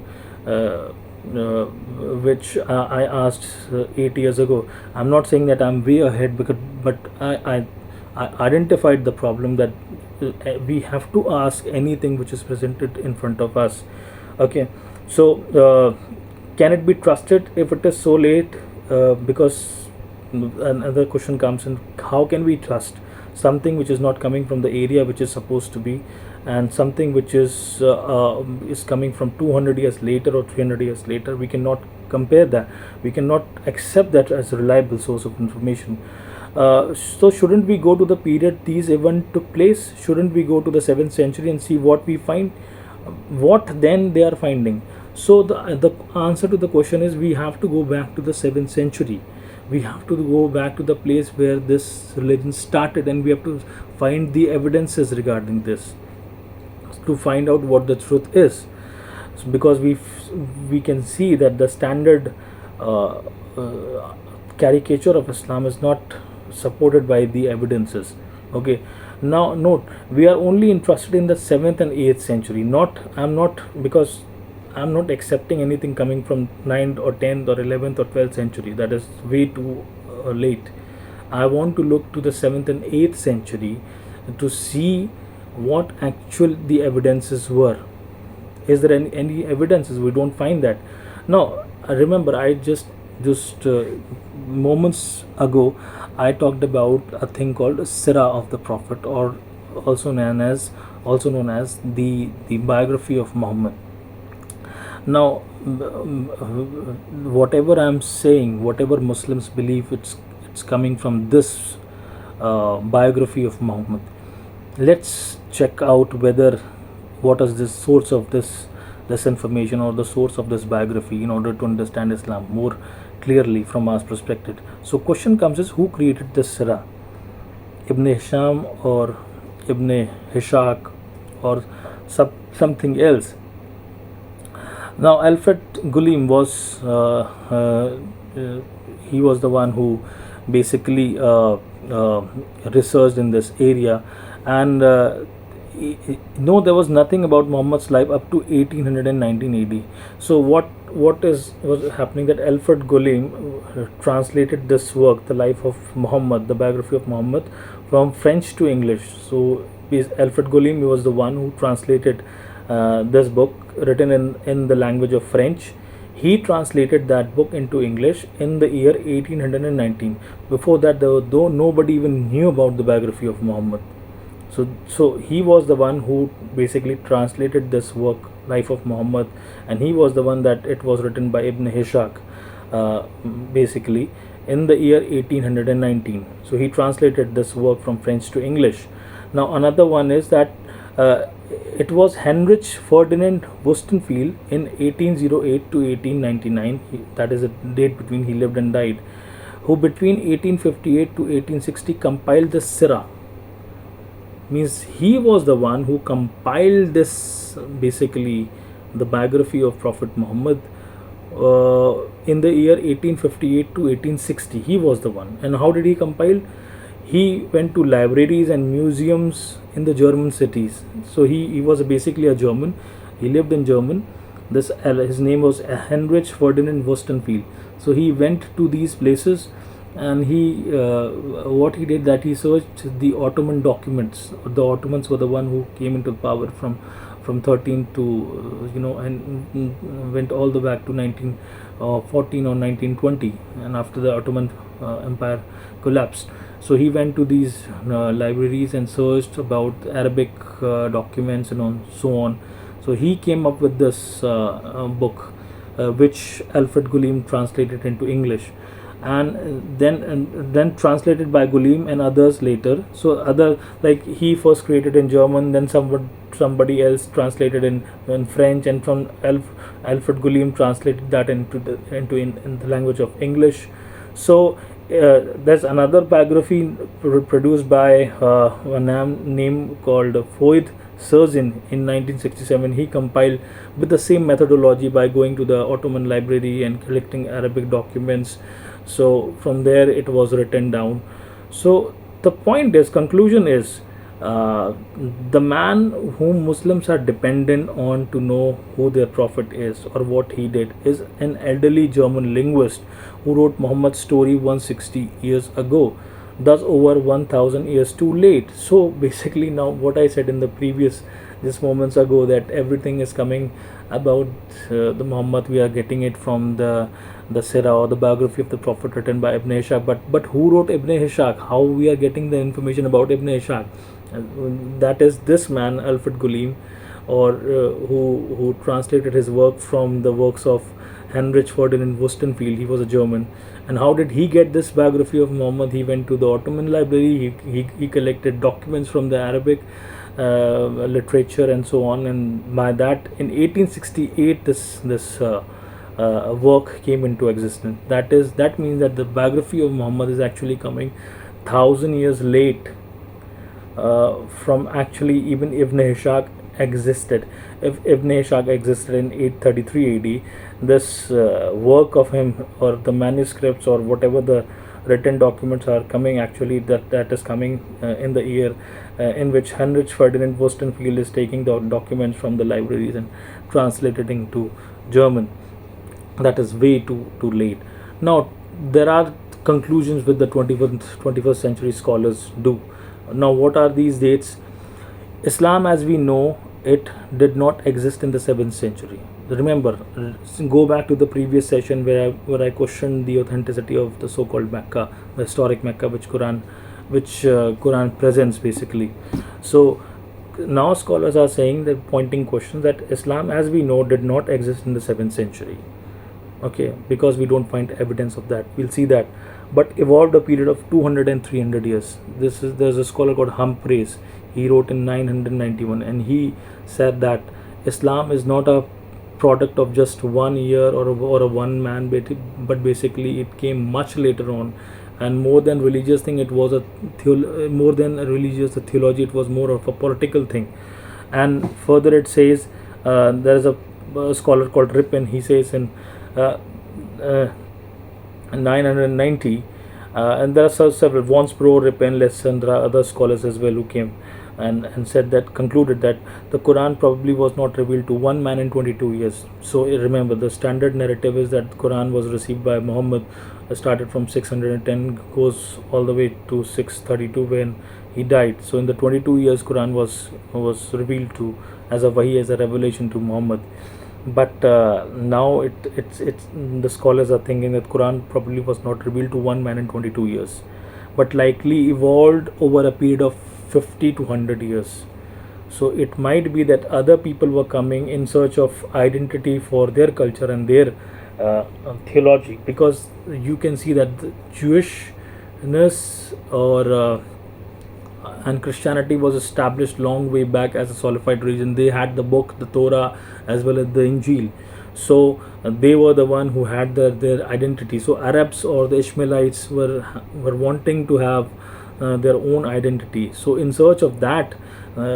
Speaker 1: Which I asked 8 years ago. I'm not saying that I'm way ahead, but I identified the problem that we have to ask anything which is presented in front of us. Okay, so can it be trusted if it is so late? Because another question comes in: how can we trust something which is not coming from the area which is supposed to be, and something which is coming from 200 years later or 300 years later? We cannot compare that. We cannot accept that as a reliable source of information. So shouldn't we go to the period these events took place? Shouldn't we go to the 7th century and see what we find? What then they are finding? So the answer to the question is we have to go back to the 7th century. We have to go back to the place where this religion started, and we have to find the evidences regarding this to find out what the truth is. Because we can see that the standard caricature of Islam is not supported by the evidences. Okay, now note, we are only interested in the 7th and 8th century. Because I'm not accepting anything coming from 9th or 10th or 11th or 12th century. That is way too late. I want to look to the 7th and 8th century to see what actual the evidences were. Is there any evidences? We don't find that. Now remember, I just moments ago I talked about a thing called Sirah of the Prophet, or also known as the biography of Muhammad. Now whatever I'm saying, whatever Muslims believe, it's coming from this biography of Muhammad. Let's check out whether what is the source of this information, or the source of this biography, in order to understand Islam more clearly from our perspective. So question comes is, who created this Sirah? Ibn Hisham or Ibn Hishak or something else? Now Alfred Gulim was he was the one who basically researched in this area, and no, there was nothing about Muhammad's life up to 1819 AD. So what was happening, that Alfred Gulim translated this work, the life of Muhammad, the biography of Muhammad, from French to English. So Alfred Gulim was the one who translated this book written in the language of French. He translated that book into English in the year 1819. Before that, though nobody even knew about the biography of Muhammad. So he was the one who basically translated this work, Life of Muhammad, and he was the one that it was written by Ibn Hishak, uh, basically in the year 1819. So he translated this work from French to English. Now another one is that uh, it was Heinrich Ferdinand Wustenfield in 1808 to 1899. That is a date between he lived and died, who between 1858 to 1860 compiled the Sirah. Means he was the one who compiled this, basically the biography of Prophet Muhammad, in the year 1858 to 1860. He was the one. And how did he compile? He went to libraries and museums in the German cities. So he was basically a German. He lived in German. His name was Heinrich Ferdinand Wustenfield. So he went to these places, and what he did, that he searched the Ottoman documents. The Ottomans were the one who came into power from 13 to and went all the back to 1914 or 1920, and after the Ottoman Empire collapsed. So he went to these libraries and searched about Arabic documents and so on. So he came up with this book, which Alfred Gulim translated into English, and then translated by Gulim and others later. So other, like, he first created in German, then somebody else translated in French, and from Alfred Gulim translated that into the language of English. So there's another biography produced by a name called Foyd Serzin in 1967. He compiled with the same methodology by going to the Ottoman library and collecting Arabic documents. So from there it was written down. So the point is, conclusion is, the man whom Muslims are dependent on to know who their prophet is or what he did is an elderly German linguist who wrote Muhammad's story 160 years ago, thus over 1000 years too late. So basically, now what I said in the previous just moments ago, that everything is coming about the Muhammad, we are getting it from the Sirah or the biography of the Prophet written by Ibn Ishaq. But who wrote Ibn Ishaq? How we are getting the information about Ibn Ishaq? That is this man, Alfred Gulim, or who translated his work from the works of Heinrich Ferdinand Wustenfield. He was a German. And how did he get this biography of Muhammad? He went to the Ottoman library. He collected documents from the Arabic literature and so on. And by that, in 1868, this work came into existence. That means that the biography of Muhammad is actually coming 1000 years late from actually even Ibn Ishaq existed. If Ibn Ishaq existed in 833 AD, this work of him, or the manuscripts or whatever the written documents are coming, actually that is coming in the year in which Heinrich Ferdinand Wustenfield is taking the documents from the libraries and translating into German. That is way too late. Now there are conclusions with the 21st century scholars do. Now what are these dates? Islam as we know it did not exist in the 7th century. Remember, go back to the previous session where I questioned the authenticity of the so-called Mecca, the historic Mecca, which Quran presents basically. So now scholars are saying, they're pointing questions, that Islam as we know did not exist in the 7th century. Okay, because we don't find evidence of that. We'll see that. But evolved a period of 200 and 300 years. There's a scholar called Humphreys. He wrote in 991, and he said that Islam is not a product of just 1 year or a one man, but basically it came much later on. And more than religious thing, it was more than a religious theology, it was more of a political thing. And further it says, there is a scholar called Ripon. He says in 990, and there are several, Wansbrough, Ripon, Lesson, there are other scholars as well who came and said that, concluded that the Quran probably was not revealed to one man in 22 years. So remember, the standard narrative is that the Quran was received by Muhammad, started from 610, goes all the way to 632 when he died. So in the 22 years, Quran was revealed to as a wahi, as a revelation to Muhammad. But now it's the scholars are thinking that Quran probably was not revealed to one man in 22 years, but likely evolved over a period of 50 to 100 years. So it might be that other people were coming in search of identity for their culture and their theology, because you can see that the Jewishness or and Christianity was established long way back as a solidified religion. They had the book, the Torah, as well as the Injil. So they were the one who had their identity. So Arabs or the Ishmaelites were wanting to have their own identity. So in search of that,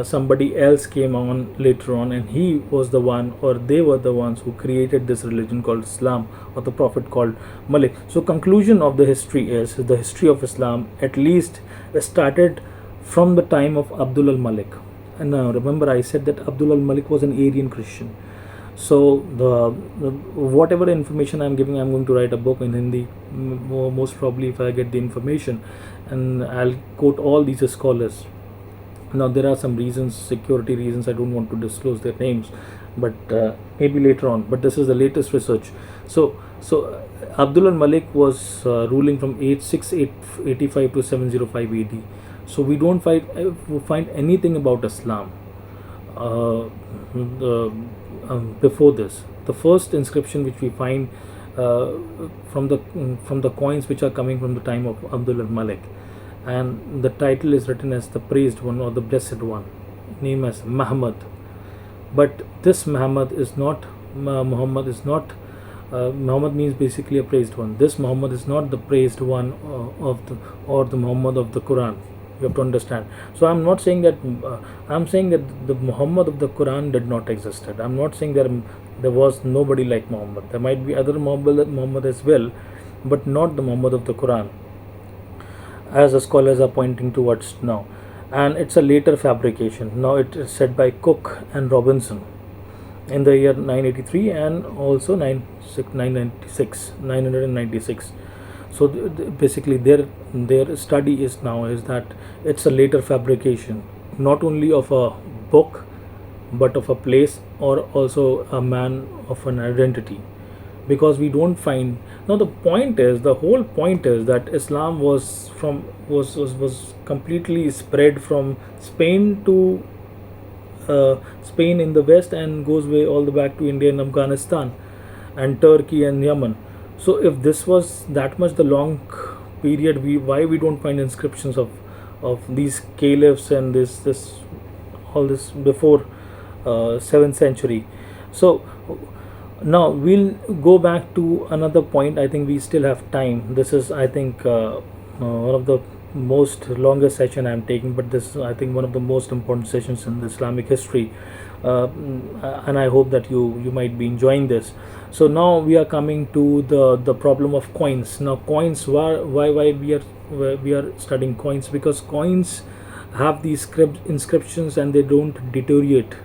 Speaker 1: somebody else came on later on, and he was the one, or they were the ones who created this religion called Islam, or the prophet called Malik. So conclusion of the history is the history of Islam at least started from the time of Abdul al Malik. And now remember, I said that Abdul al Malik was an Aryan Christian. So the whatever information I'm giving, I'm going to write a book in Hindi, most probably, if I get the information, and I'll quote all these scholars. Now there are some reasons, security reasons, I don't want to disclose their names, but maybe later on. But this is the latest research. So Abdul al Malik was ruling from 685 to 705 AD. So we don't find anything about Islam the, before this. The first inscription which we find from the coins which are coming from the time of Abdul al Malik, and the title is written as the praised one or the blessed one, name as Muhammad. But this Muhammad is not Muhammad is not Muhammad means basically a praised one. This Muhammad is not the praised one or the Muhammad of the Quran. You have to understand. So I'm not saying that I'm saying that the Muhammad of the Quran did not existed. I'm not saying there was nobody like Muhammad. There might be other Muhammad as well, but not the Muhammad of the Quran, as the scholars are pointing towards now. And it's a later fabrication. Now it is said by Cook and Robinson in the year 983 and also 996. So basically their study is that it's a later fabrication, not only of a book but of a place, or also a man of an identity, because we don't find. Now the whole point is that Islam was completely spread from Spain to Spain in the west, and goes way all the back to India and Afghanistan and Turkey and Yemen. So if this was that much the long period, why we don't find inscriptions of these caliphs and all this before 7th century? So now we'll go back to another point. I think we still have time. This is, I think, one of the most longest session I'm taking, but this is, I think, one of the most important sessions in the Islamic history, and I hope that you might be enjoying this. So now we are coming to the problem of coins. Now coins, why we are studying coins? Because coins have these inscriptions and they don't deteriorate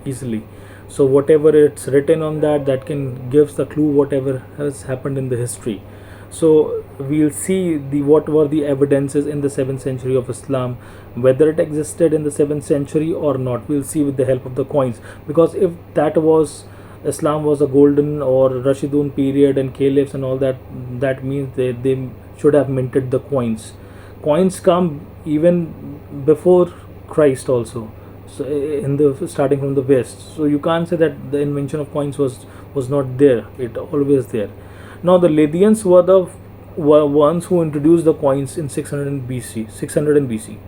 Speaker 1: easily. So whatever it's written on that can gives the clue whatever has happened in the history. So we'll see what were the evidences in the 7th century of Islam, whether it existed in the 7th century or not. We'll see with the help of the coins, because if that was Islam was a golden or Rashidun period and caliphs and all that, that means they should have minted the coins. Coins come even before Christ also. So in the starting from the west. So you can't say that the invention of coins was not there. It always there. Now the Lydians were ones who introduced the coins in 600 BC.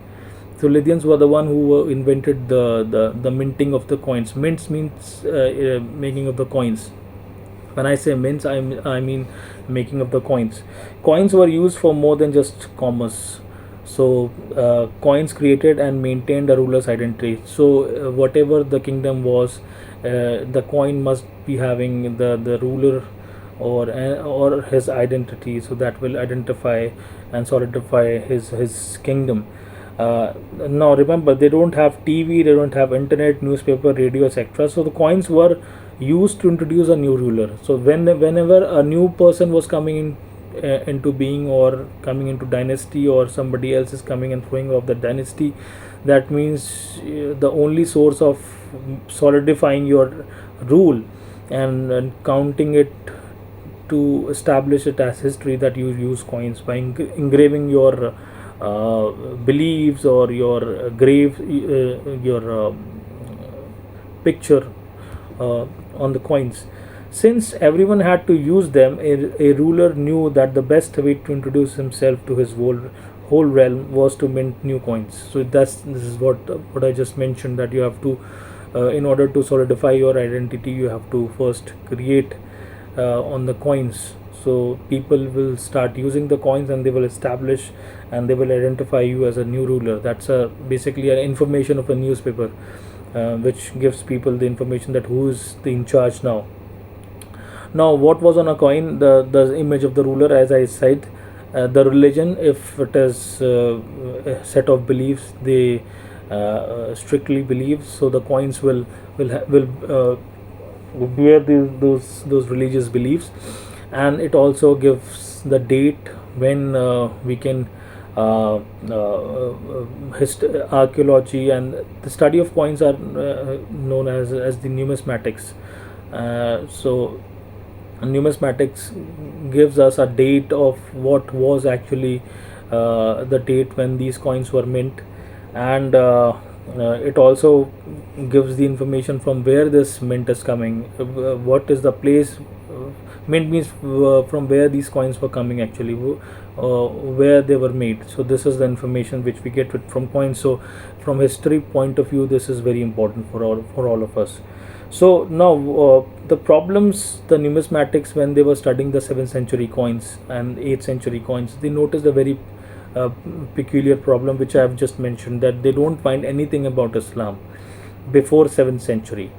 Speaker 1: So Lydians were the one who invented the minting of the coins. Mints means making of the coins. When I say mints, I mean making of the coins. Coins were used for more than just commerce. So coins created and maintained a ruler's identity. So whatever the kingdom was, the coin must be having the ruler or his identity, so that will identify and solidify his kingdom. Now remember, they don't have TV, they don't have internet, newspaper, radio, etc. So the coins were used to introduce a new ruler. So whenever a new person was coming into being or coming into dynasty, or somebody else is coming and throwing off the dynasty, That means the only source of solidifying your rule and counting it to establish it as history, that you use coins by engraving your beliefs or your your picture on the coins. Since everyone had to use them, a ruler knew that the best way to introduce himself to his whole realm was to mint new coins. So this is what I just mentioned, that you have to, in order to solidify your identity, you have to first create on the coins. So people will start using the coins and they will establish and they will identify you as a new ruler. That's basically an information of a newspaper, which gives people the information that who is the in charge now. Now, what was on a coin? The image of the ruler, as I said. The religion, if it is a set of beliefs they strictly believe, so the coins will bear those religious beliefs. And it also gives the date when we can archaeology and the study of coins are known as the numismatics. So numismatics gives us a date of what was actually the date when these coins were mint. And it also gives the information from where this mint is coming, what is the place. Mint means from where these coins were coming actually, where they were made. So this is the information which we get from coins. So from history point of view, this is very important for all of us. So now the problems, the numismatics, when they were studying the 7th century coins and 8th century coins, they noticed a very peculiar problem which I have just mentioned, that they don't find anything about Islam before 7th century.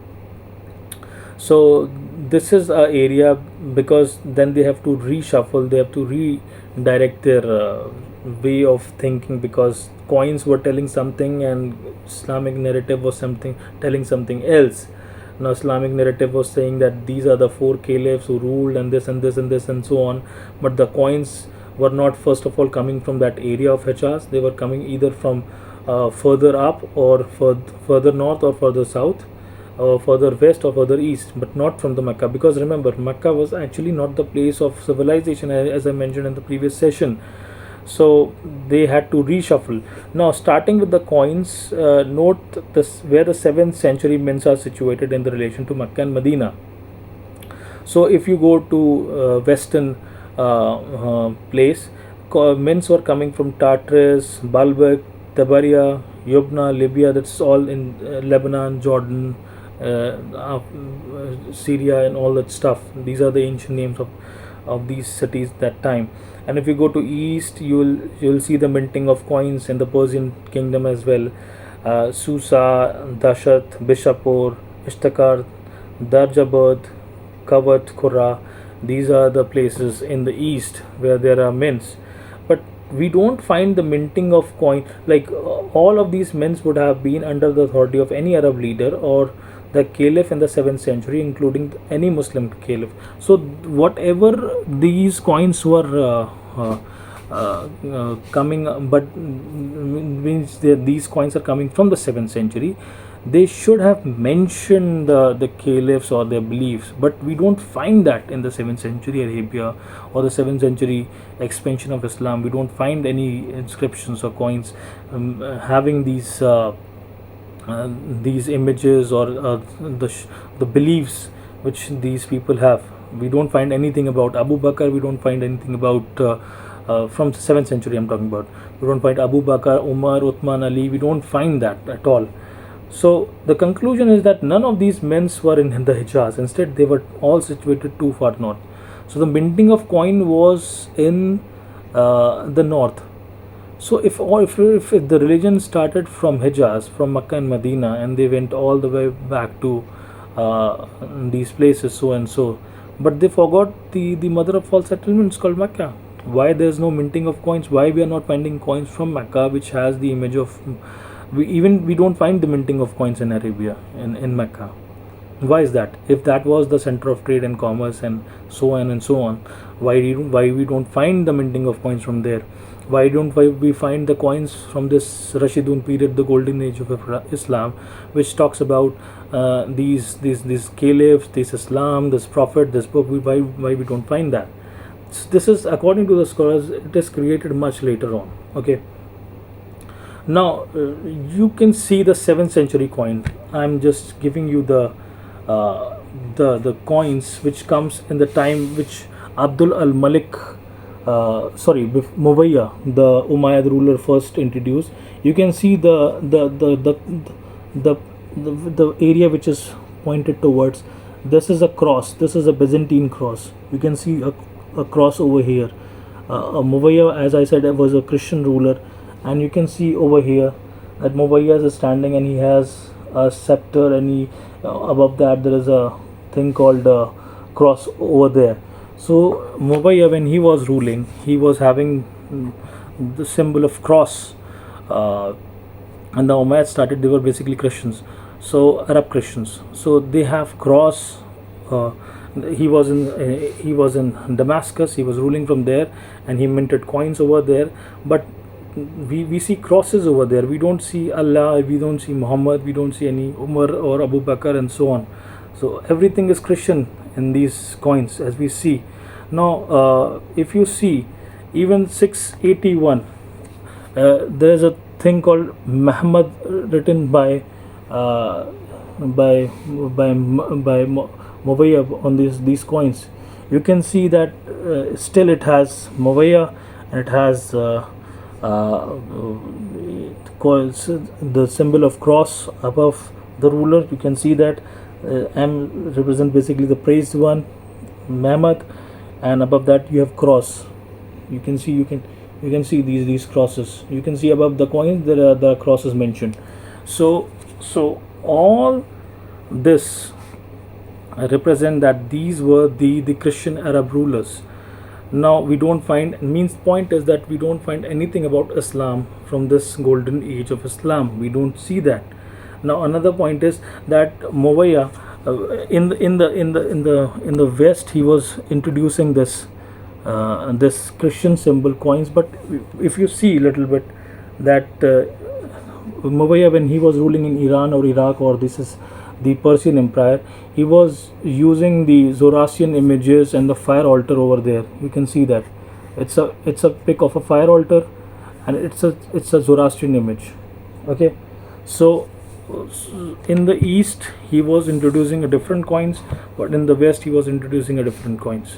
Speaker 1: So this is a area, because then they have to reshuffle, they have to redirect their way of thinking, because coins were telling something and Islamic narrative was telling something else. Now Islamic narrative was saying that these are the 4 caliphs who ruled and this and this and this and so on, but the coins were not first of all coming from that area of Hijaz. They were coming either from further up or further north or further south or further west or further east, but not from the Mecca, because remember, Mecca was actually not the place of civilization, as I mentioned in the previous session. So they had to reshuffle. Now starting with the coins, note this, where the 7th century mints are situated in the relation to Mecca and Medina. So if you go to western place, mints were coming from Tartus, Baalbek, Tabaria, Yubna, Libya. That's all in Lebanon, Jordan, Syria, and all that stuff. These are the ancient names of these cities that time. And if you go to east, you'll see the minting of coins in the Persian kingdom as well. Susa, Dashat, Bishapur, Ishtakar, Darjabad, Kawat, Khurra. These are the places in the east where there are mints. But we don't find the minting of coin. Like all of these mints would have been under the authority of any Arab leader or the caliph in the 7th century, including any Muslim caliph. So whatever these coins were coming, but means these coins are coming from the 7th century, they should have mentioned the caliphs or their beliefs, but we don't find that in the 7th century Arabia or the 7th century expansion of Islam. We don't find any inscriptions or coins having these images or the beliefs which these people have. We don't find anything about Abu Bakr. We don't find anything about from the 7th century I'm talking about. We don't find Abu Bakr, Umar, Uthman, Ali. We don't find that at all. So the conclusion is that none of these mints were in the Hijaz. Instead, they were all situated too far north. So the minting of coin was in the north. So if the religion started from Hijaz, from Makkah and Medina, and they went all the way back to these places, so and so, but they forgot the mother of all settlements called Mecca. Why there's no minting of coins? Why we are not finding coins from Mecca, which has the image of we don't find the minting of coins in Arabia, in Mecca. Why is that? If that was the center of trade and commerce and so on and so on, why we don't find the minting of coins from there? Why we find the coins from this Rashidun period, the golden age of Islam, which talks about these caliphs, this Islam, this prophet, this book? Why we don't find that? This is, according to the scholars, it is created much later on. Okay. Now you can see the 7th century coin. I'm just giving you the coins which comes in the time which Abdul al Malik, Muwayya, the Umayyad ruler, first introduced. You can see the area which is pointed towards. This is a cross. This is a Byzantine cross. You can see a cross over here. Muwayya, as I said, was a Christian ruler, and you can see over here that Muwayya is standing and he has a scepter, and he above that there is a thing called cross over there. So Muwayya, when he was ruling, he was having the symbol of cross, and the Umayyads started. They were basically Christians, so Arab Christians. So they have cross. He was in Damascus. He was ruling from there, and he minted coins over there. But we see crosses over there. We don't see Allah, we don't see Muhammad, we don't see any Umar or Abu Bakr and so on. So everything is Christian in these coins, as we see. Now if you see even 681, there is a thing called Muhammad, written by Muwayya on these coins. You can see that still it has Muwayya, and it has the symbol of cross above the ruler. You can see that M represents basically the praised one, Muhammad, and above that you have cross. You can see these crosses. You can see above the coins there are the crosses mentioned. So all this represent that these were the Christian Arab rulers. Now we don't find, point is that we don't find anything about Islam from this golden age of Islam. We don't see that. Now another point is that Muwayya, in the West, he was introducing this Christian symbol coins. But if you see a little bit that Muwayya, when he was ruling in Iran or Iraq, or this is the Persian Empire, he was using the Zoroastrian images and the fire altar over there. You can see that it's a pic of a fire altar, and it's a Zoroastrian image. Okay, so in the East he was introducing a different coins, but in the West he was introducing a different coins,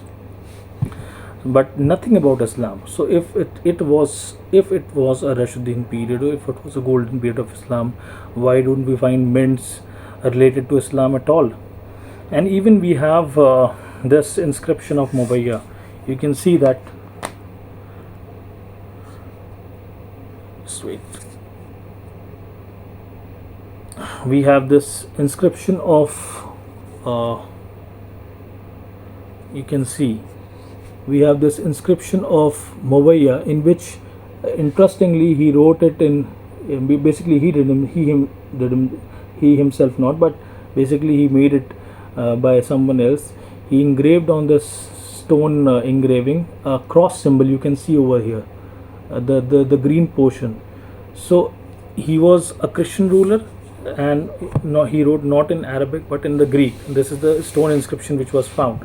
Speaker 1: but nothing about Islam. So if it was a Rashidun period, or if it was a golden period of Islam, why don't we find mints related to Islam at all? And even we have this inscription of Muwayya. You can see that. Sweet. We have this inscription of you can see we have this inscription of Muwayya, in which interestingly he wrote it in basically he himself not, but basically he made it by someone else. He engraved on this stone engraving a cross symbol. You can see over here the green portion. So he was a Christian ruler, and no, he wrote not in Arabic but in the Greek. This is the stone inscription which was found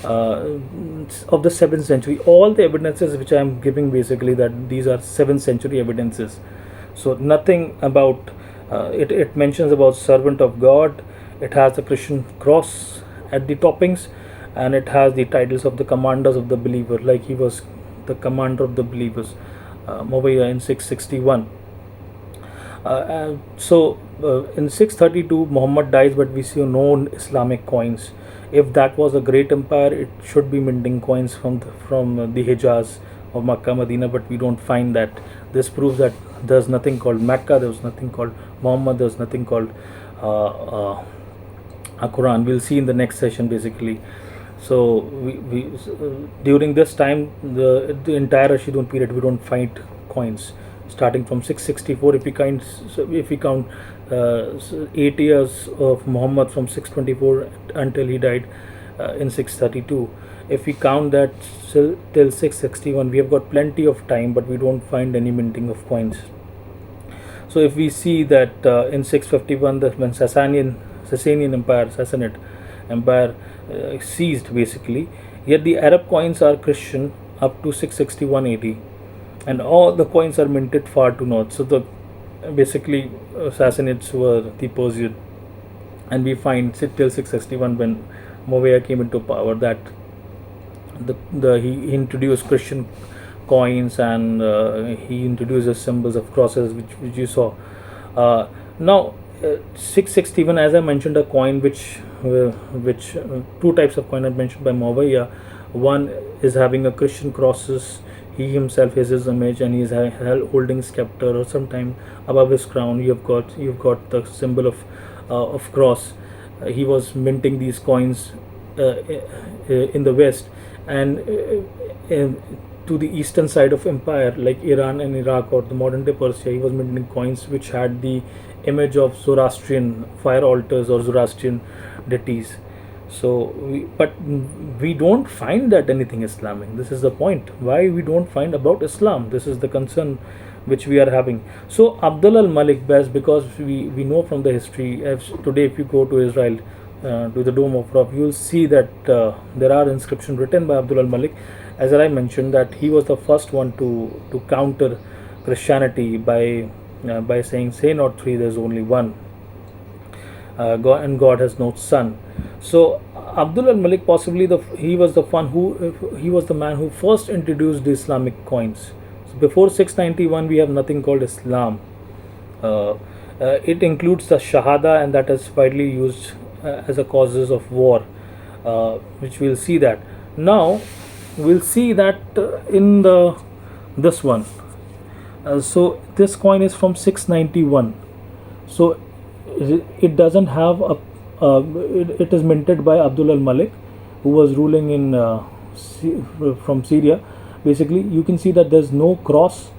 Speaker 1: of the 7th century. All the evidences which I am giving, basically that these are 7th century evidences. So nothing about it mentions about servant of God. It has the Christian cross at the toppings, and it has the titles of the commanders of the believer, like he was the commander of the believers, Muwayya, in 661. So in 632 Muhammad dies, but we see no Islamic coins. If that was a great empire, it should be minting coins from the Hijaz or Makkah, Medina, but we don't find that. This proves that there's nothing called Mecca, there was nothing called Muhammad, there's nothing called a Quran. We'll see in the next session, basically. So during this time, the entire Rashidun period, we don't find coins. starting from 664. If we count 8 years of Muhammad from 624 until he died in 632. If we count that till 661, we have got plenty of time, but we don't find any minting of coins. So if we see that in 651, when Sasanian Empire, Sassanid Empire ceased basically, yet the Arab coins are Christian up to 661 AD, and all the coins are minted far to north. So the basically Sassanids were the Persian, and we find till 661 when Muawiyah came into power that he introduced Christian coins, and he introduces symbols of crosses, which you saw. Now 661, as I mentioned, a coin which two types of coin are mentioned by Muawiyah. One is having a Christian crosses. He himself has his image, and he is holding scepter, or sometime above his crown you've got the symbol of cross. He was minting these coins in the west, and to the eastern side of empire like Iran and Iraq or the modern day Persia, he was minting coins which had the image of Zoroastrian fire altars or Zoroastrian deities. So but we don't find that anything Islamic. This is the point, why we don't find about Islam. This is the concern which we are having. So Abdul al-Malik, best because we know from the history, as today if you go to Israel, to the Dome of Rock, you will see that there are inscriptions written by Abdul al-Malik. As I mentioned, that he was the first one to counter Christianity by saying, "Say not three, there's only one. God, and God has no son." So Abdul al-Malik, possibly he was the man who first introduced the Islamic coins. So before 691, we have nothing called Islam. It includes the Shahada, and that is widely used as a causes of war, which we'll see that. Now we'll see that in this one. So this coin is from 691. So it doesn't have it is minted by Abdul al-Malik, who was ruling in from Syria. Basically, you can see that there's no cross,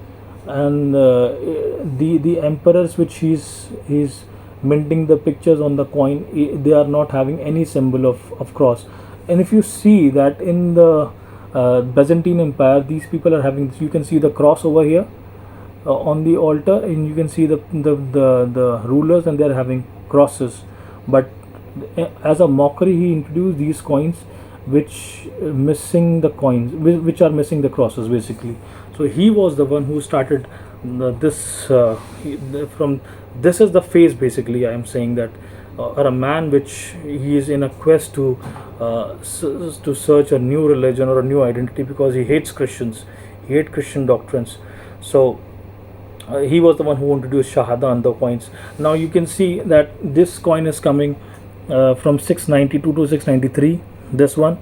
Speaker 1: and the emperors which he's minting the pictures on the coin, they are not having any symbol of cross. And if you see that in the Byzantine Empire, these people are having, you can see the cross over here on the altar, and you can see the rulers, and they are having crosses. But as a mockery, he introduced these coins which are missing the crosses basically. So he was the one who started this is the phase basically. I am saying that or a man which he is in a quest to search a new religion or a new identity, because he hates Christians, he hates Christian doctrines. So he was the one who introduced Shahada on the coins. Now you can see that this coin is coming from 692 to 693, this one,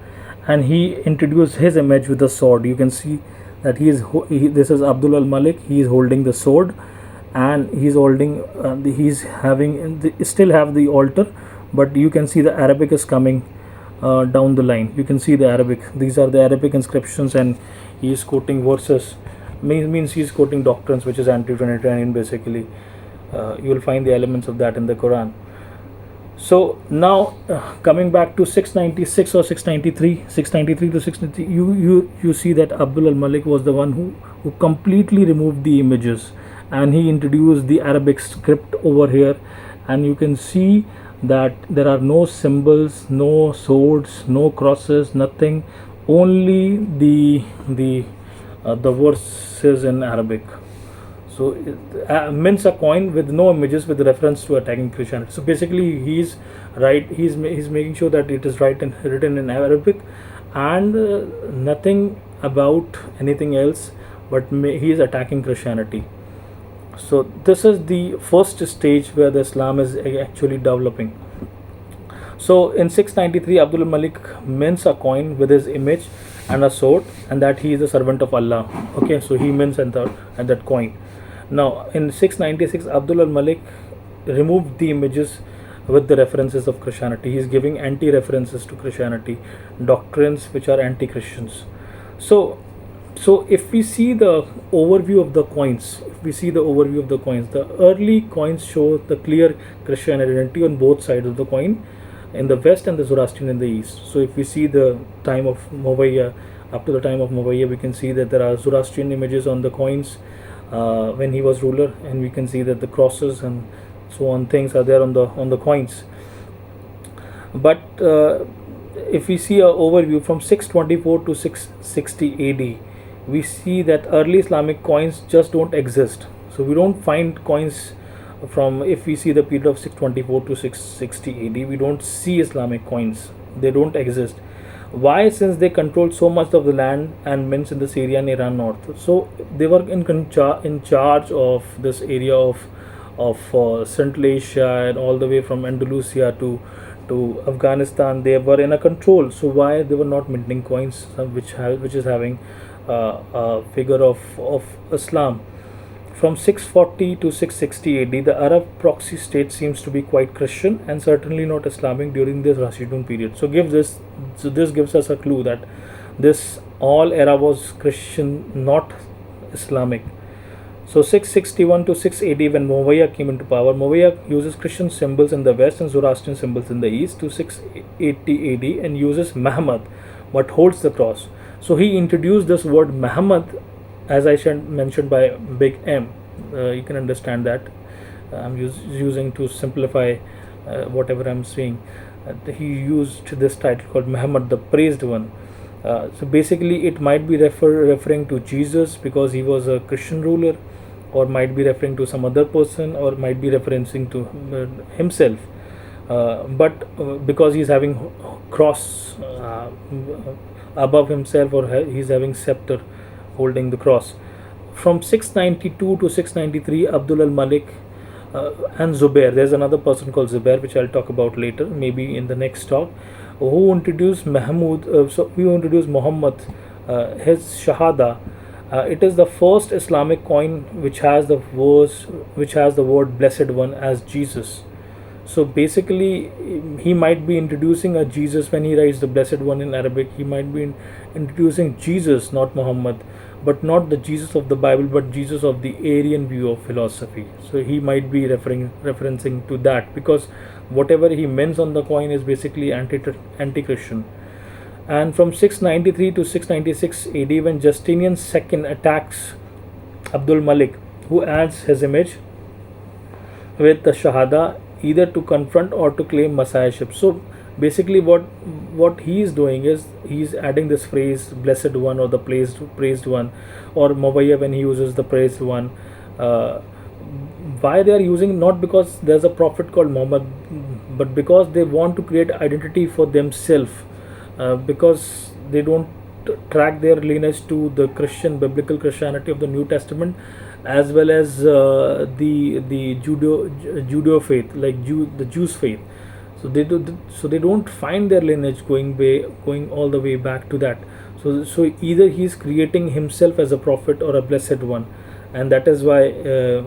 Speaker 1: and he introduced his image with the sword. You can see that this is Abdul al-Malik. He is holding the sword, and he's holding still have the altar, but you can see the Arabic is coming down the line. You can see the Arabic. These are the Arabic inscriptions, and he is quoting verses. Means he is quoting doctrines which is anti-Trinitarian basically. You will find the elements of that in the Quran. So now coming back to 696 or 693 to 693, you see that Abdul al-Malik was the one who completely removed the images, and he introduced the Arabic script over here, and you can see that there are no symbols, no swords, no crosses, nothing, only the verses in Arabic. So mints a coin with no images with reference to attacking Christianity. So basically he's making sure that it is written in Arabic, and nothing about anything else, but he is attacking Christianity. So this is the first stage where the Islam is actually developing. So in 693, Abdul Malik mints a coin with his image and a sword, and that he is the servant of Allah. Okay, so he mints and that coin. Now in 696, Abdul al-Malik removed the images with the references of Christianity. He is giving anti-references to Christianity, doctrines which are anti-Christians. So So if we see the overview of the coins, the early coins show the clear Christian identity on both sides of the coin, in the west and the Zoroastrian in the east. So if we see the time of Movaya, up to the time of Movaya, we can see that there are Zoroastrian images on the coins when he was ruler, and we can see that the crosses and so on things are there on the coins. But if we see an overview from 624 to 660 AD, we see that early Islamic coins just don't exist. So we don't find coins from, if we see the period of 624 to 660 AD, we don't see Islamic coins. They don't exist. Why? Since they controlled so much of the land and mints in the Syria and Iran north. So they were in charge of this area of Central Asia, and all the way from Andalusia to Afghanistan. They were in a control. So why they were not minting coins which is having a figure of Islam? From 640 to 660 AD, the Arab proxy state seems to be quite Christian and certainly not Islamic during this Rashidun period. So this gives us a clue that this all era was Christian, not Islamic. So 661 to 680, when Muawiyah came into power, Muawiyah uses Christian symbols in the west and Zoroastrian symbols in the east, to 680 AD, and uses Muhammad but holds the cross. So he introduced this word Muhammad, as I mentioned, by big M. You can understand that. I'm using to simplify whatever I'm saying. He used this title called Muhammad, the praised one. So basically it might be referring to Jesus because he was a Christian ruler, or might be referring to some other person, or might be referencing to himself. But because he's having cross above himself, or he's having scepter holding the cross. From 692 to 693, Abdul al-Malik and Zubair, there's another person called Zubair which I'll talk about later, maybe in the next talk, who introduced Muhammad, his Shahada. It is the first Islamic coin which has the word blessed one as Jesus. So basically he might be introducing a Jesus when he writes the blessed one in Arabic. He might be introducing Jesus, not Muhammad, but not the Jesus of the Bible, but Jesus of the Aryan view of philosophy. So he might be referencing to that, because whatever he means on the coin is basically anti-Christian. And from 693 to 696 AD, when Justinian II attacks Abdul Malik, who adds his image with the Shahada, either to confront or to claim messiahship. So basically what he is doing is he's adding this phrase blessed one, or the praised one, or Muawiyah when he uses the praised one. Why they are using? Not because there's a prophet called Muhammad, but because they want to create identity for themselves, because they don't track their lineage to the biblical Christianity of the New Testament, as well as the Judeo faith, like the Jews faith. So they don't find their lineage going all the way back to that. So either he's creating himself as a prophet or a blessed one, and that is why,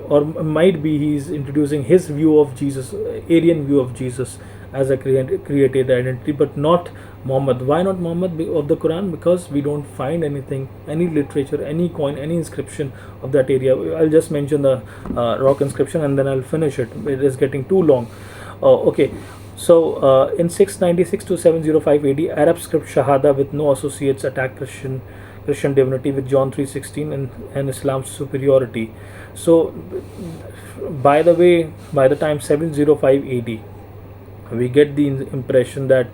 Speaker 1: or might be he's introducing his view of Jesus, Aryan view of Jesus, as a created identity, but not Muhammad. Why not Muhammad of the Quran? Because we don't find anything, any literature, any coin, any inscription of that area. I'll just mention the rock inscription and then I'll finish it. It is getting too long. Okay. So in 696 to 705 AD, Arab script Shahada with no associates attacked Christian divinity with John 3:16 and Islam's superiority. So by the way, by the time 705 AD, we get the impression that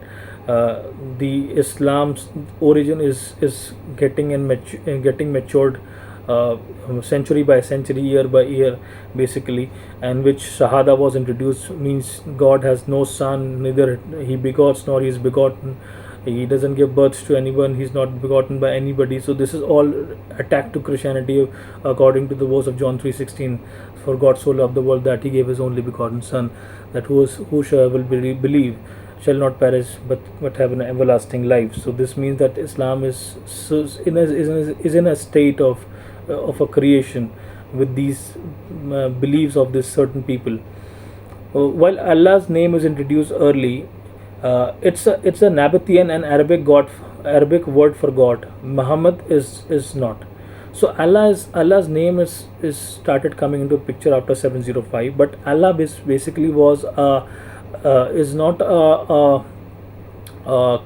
Speaker 1: the Islam's origin is getting matured century by century, year by year, basically, and which Shahada was introduced, means God has no son, neither he begots nor he is begotten. He doesn't give birth to anyone, he's not begotten by anybody. So this is all attack to Christianity, according to the verse of John 3:16. For God so loved the world that he gave his only begotten son, that whosoever will believe shall not perish but have an everlasting life. So this means that Islam is in a state of a creation with these beliefs of this certain people. While Allah's name is introduced early, it's a Nabatean and Arabic god Arabic word for God. Muhammad is not. So Allah's name is started coming into picture after 705. But Allah basically was is not a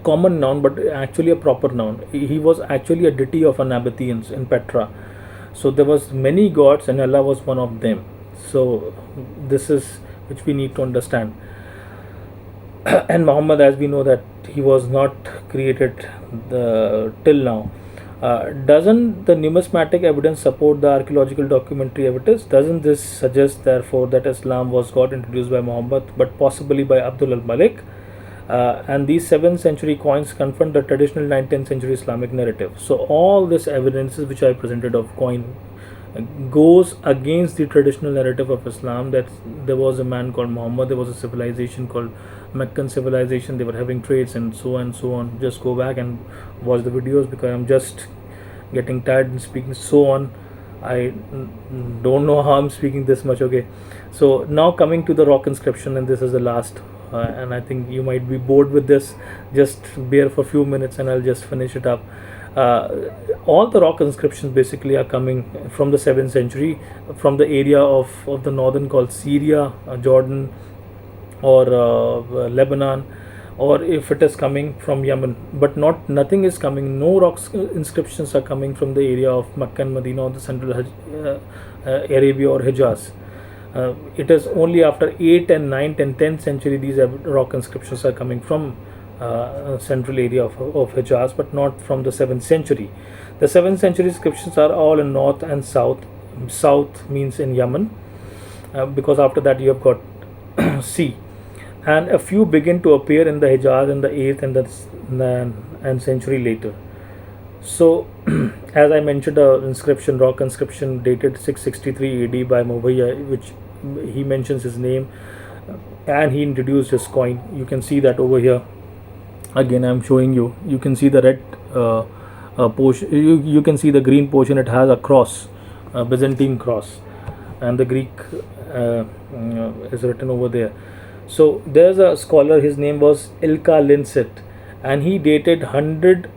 Speaker 1: common noun, but actually a proper noun. He was actually a deity of Nabateans in Petra. So there was many gods, and Allah was one of them. So this is which we need to understand. And Muhammad, as we know, that he was not created till now. Doesn't the numismatic evidence support the archaeological documentary evidence? Doesn't this suggest, therefore, that Islam was got introduced by Muhammad, but possibly by Abdul al-Malik? And these 7th century coins confront the traditional 19th century Islamic narrative. So all this evidences which I presented of coin goes against the traditional narrative of Islam, that there was a man called Muhammad, there was a civilization called Meccan civilization, they were having trades and so on and so on. Just go back and watch the videos, because I'm just getting tired and speaking so on. I don't know how I'm speaking this much. Okay, so now coming to the rock inscription, and this is the last, and I think you might be bored with this. Just bear for a few minutes and I'll just finish it up. All the rock inscriptions basically are coming from the 7th century, from the area of the northern called Syria, Jordan, or Lebanon, or if it is coming from Yemen. But nothing is coming, no rock inscriptions are coming from the area of Mecca and Medina, or the central Arabia or Hijaz. It is only after 8th and 9th and 10th century these rock inscriptions are coming from central area of Hijaz, but not from the 7th century. The 7th century inscriptions are all in north and south. South means in Yemen, because after that you have got sea, and a few begin to appear in the Hijaz in the 8th and century later. So as I mentioned, rock inscription dated 663 AD by Mubayya, which he mentions his name, and he introduced his coin. You can see that over here. Again, I'm showing you. You can see the red portion. You can see the green portion. It has a cross, a Byzantine cross, and the Greek is written over there. So there's a scholar. His name was Ilka Linset, and he dated 100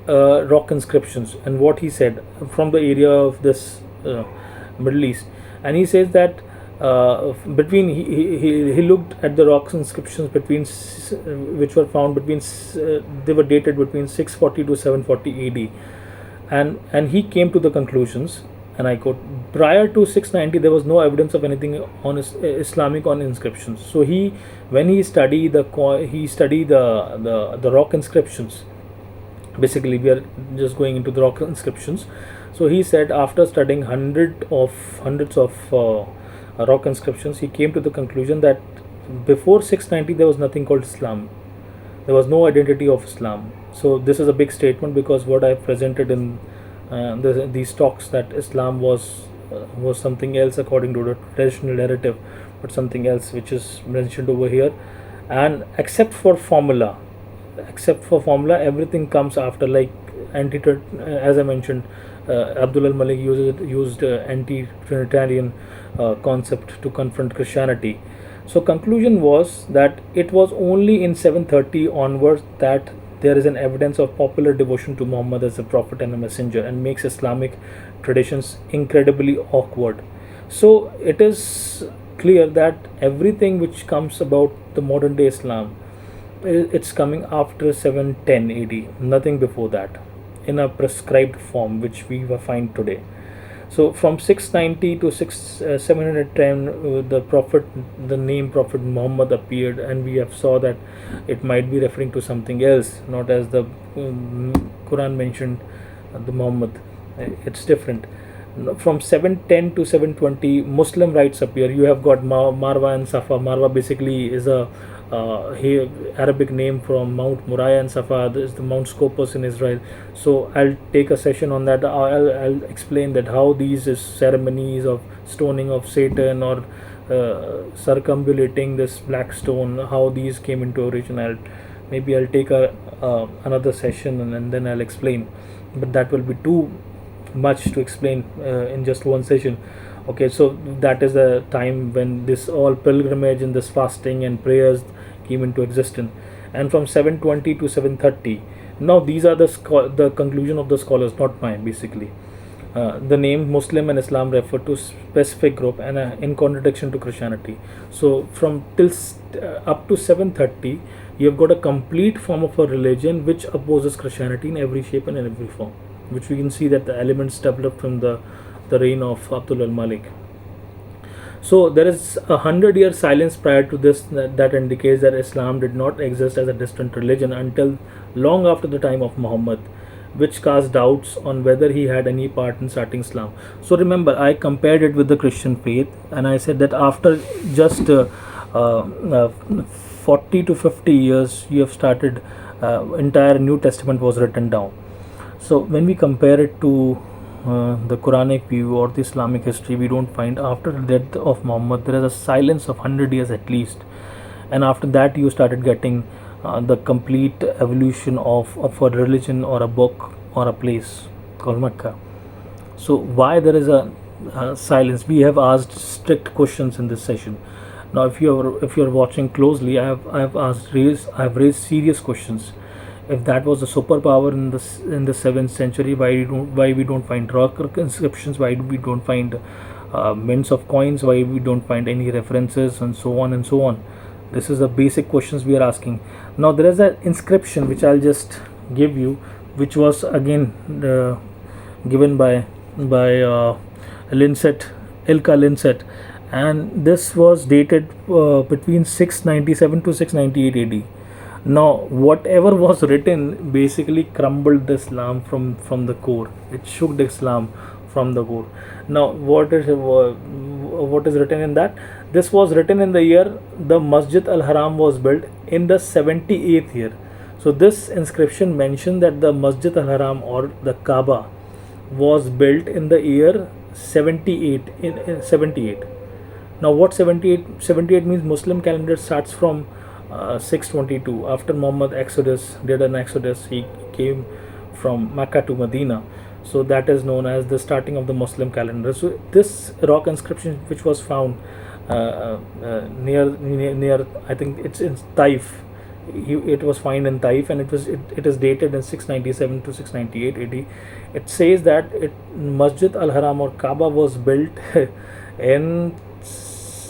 Speaker 1: rock inscriptions. And what he said from the area of this Middle East, and he says that between he looked at the rock inscriptions which were found between they were dated between 640 to 740 AD, and he came to the conclusions, and I quote, prior to 690 there was no evidence of anything on Islamic on inscriptions. So when he studied the rock inscriptions, basically we are just going into the rock inscriptions. So he said, after studying hundreds of rock inscriptions, he came to the conclusion that before 690 there was nothing called Islam. There was no identity of Islam. So this is a big statement, because what I presented in these talks, that Islam was something else according to the traditional narrative, but something else which is mentioned over here. And except for formula, everything comes after, like as I mentioned, Abdul al-Malik used anti-Trinitarian concept to confront Christianity. So conclusion was that it was only in 730 onwards that there is an evidence of popular devotion to Muhammad as a prophet and a messenger, and makes Islamic traditions incredibly awkward. So it is clear that everything which comes about the modern day Islam, it's coming after 710 AD, nothing before that, in a prescribed form which we find today. So from 690 to 710, the name Prophet Muhammad appeared, and we have saw that it might be referring to something else, not as the Quran mentioned the Muhammad. It's different. From 710 to 720, Muslim rites appear. You have got Marwa and Safa. Marwa basically is a Arabic name from Mount Moriah, and Safa is the Mount Scopus in Israel. So I'll take a session on that. I'll explain that how these is ceremonies of stoning of Satan, or circumambulating this black stone, how these came into origin. I'll take another session, and then I'll explain, but that will be too much to explain in just one session. Okay, so that is the time when this all pilgrimage and this fasting and prayers came into existence. And from 720 to 730, Now these are the conclusion of the scholars, not mine, basically. The name Muslim and Islam refer to specific group and in contradiction to Christianity. So from up to 730, you have got a complete form of a religion which opposes Christianity in every shape and in every form, which we can see that the elements developed from the reign of Abdul al-Malik. So there is 100-year silence prior to this that indicates that Islam did not exist as a distant religion until long after the time of Muhammad, which cast doubts on whether he had any part in starting Islam. So remember, I compared it with the Christian faith, and I said that after just uh, 40 to 50 years, you have started, entire New Testament was written down. So when we compare it to the Quranic view or the Islamic history, we don't find after the death of Muhammad there is a silence of 100 years at least, and after that you started getting the complete evolution of a religion or a book or a place called Mecca. So why there is a silence? We have asked strict questions in this session. Now, if you're watching closely, I have raised serious questions. If that was a superpower in the 7th century, why we don't find rock inscriptions? Why we don't find mints of coins? Why we don't find any references, and so on and so on? This is the basic questions we are asking. Now there is an inscription which I'll just give you, which was again given by Linsett, Ilka Linsett, and this was dated between 697 to 698 AD. Now whatever was written basically crumbled the Islam from the core. It shook the Islam from the core. Now what is written in that? This was written in the year the Masjid al-Haram was built, in the 78th year. So this inscription mentioned that the Masjid al-Haram or the Kaaba was built in the year 78. In 78. Now what 78? 78 means Muslim calendar starts from 622. After Muhammad did an exodus, he came from Mecca to Medina. So that is known as the starting of the Muslim calendar. So this rock inscription which was found near, I think it's in Taif. It was found in Taif, and it is dated in 697 to 698 AD. It says that Masjid al-Haram or Kaaba was built in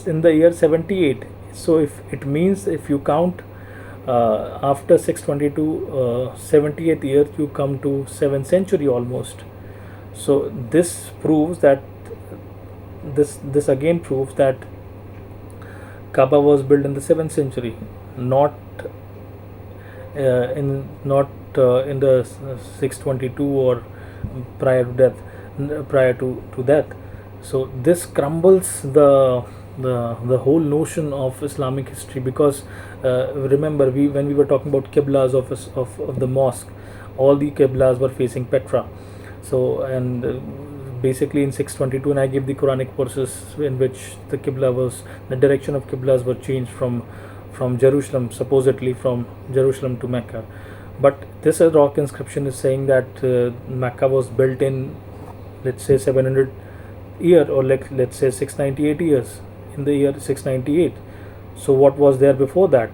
Speaker 1: the year 78. So if it means, if you count after 622 78th year, you come to 7th century almost. So this proves that this again proves that Kaaba was built in the 7th century, not in the 622 or prior to death. So this crumbles the whole notion of Islamic history, because remember, when we were talking about qiblas of the mosque, all the qiblas were facing Petra. So, and basically in 622, and I gave the Quranic verses in which the direction of qiblas were changed from Jerusalem, supposedly from Jerusalem to Mecca. But this rock inscription is saying that Mecca was built in, let's say, 700 year, or let's say 698 years, in the year 698. So what was there before that?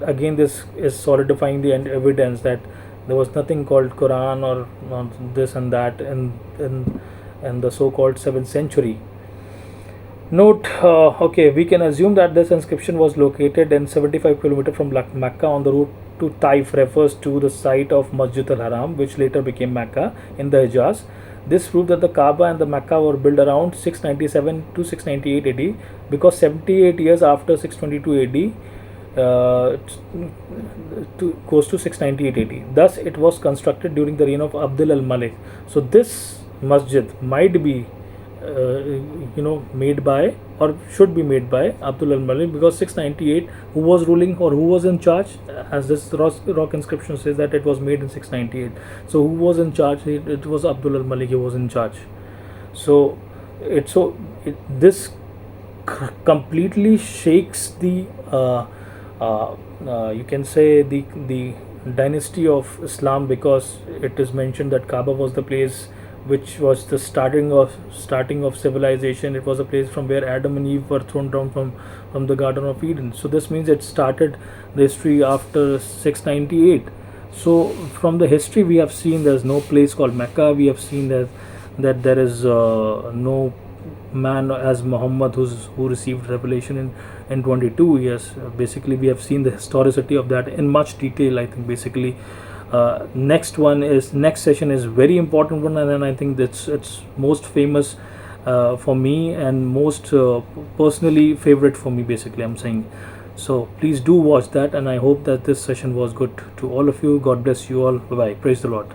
Speaker 1: Again, this is solidifying the evidence that there was nothing called Quran or this and that in the so-called 7th century. Note, okay, we can assume that this inscription was located in 75 km from Mecca on the route to Taif, refers to the site of Masjid al-Haram, which later became Mecca in the Hijaz. This proved that the Kaaba and the Mecca were built around 697 to 698 AD, because 78 years after 622 AD goes to 698 AD. Thus, it was constructed during the reign of Abdul al-Malik. So this masjid might be made by, or should be made by, Abdul al-Malik, because 698, who was ruling or who was in charge, as this rock inscription says that it was made in 698. So who was in charge? It was Abdul al-Malik. He was in charge. So this completely shakes the you can say the dynasty of Islam, because it is mentioned that Kaaba was the place which was the starting of civilization. It was a place from where Adam and Eve were thrown down from the Garden of Eden. So this means it started the history after 698. So from the history we have seen there's no place called Mecca. We have seen that there is no man as Muhammad who received revelation in 22 years. Basically we have seen the historicity of that in much detail. I think basically next session is very important one, and then I think it's most famous for me and most personally favorite for me, basically I'm saying. So please do watch that, and I hope that this session was good to all of you. God bless you all. Bye bye. Praise the Lord.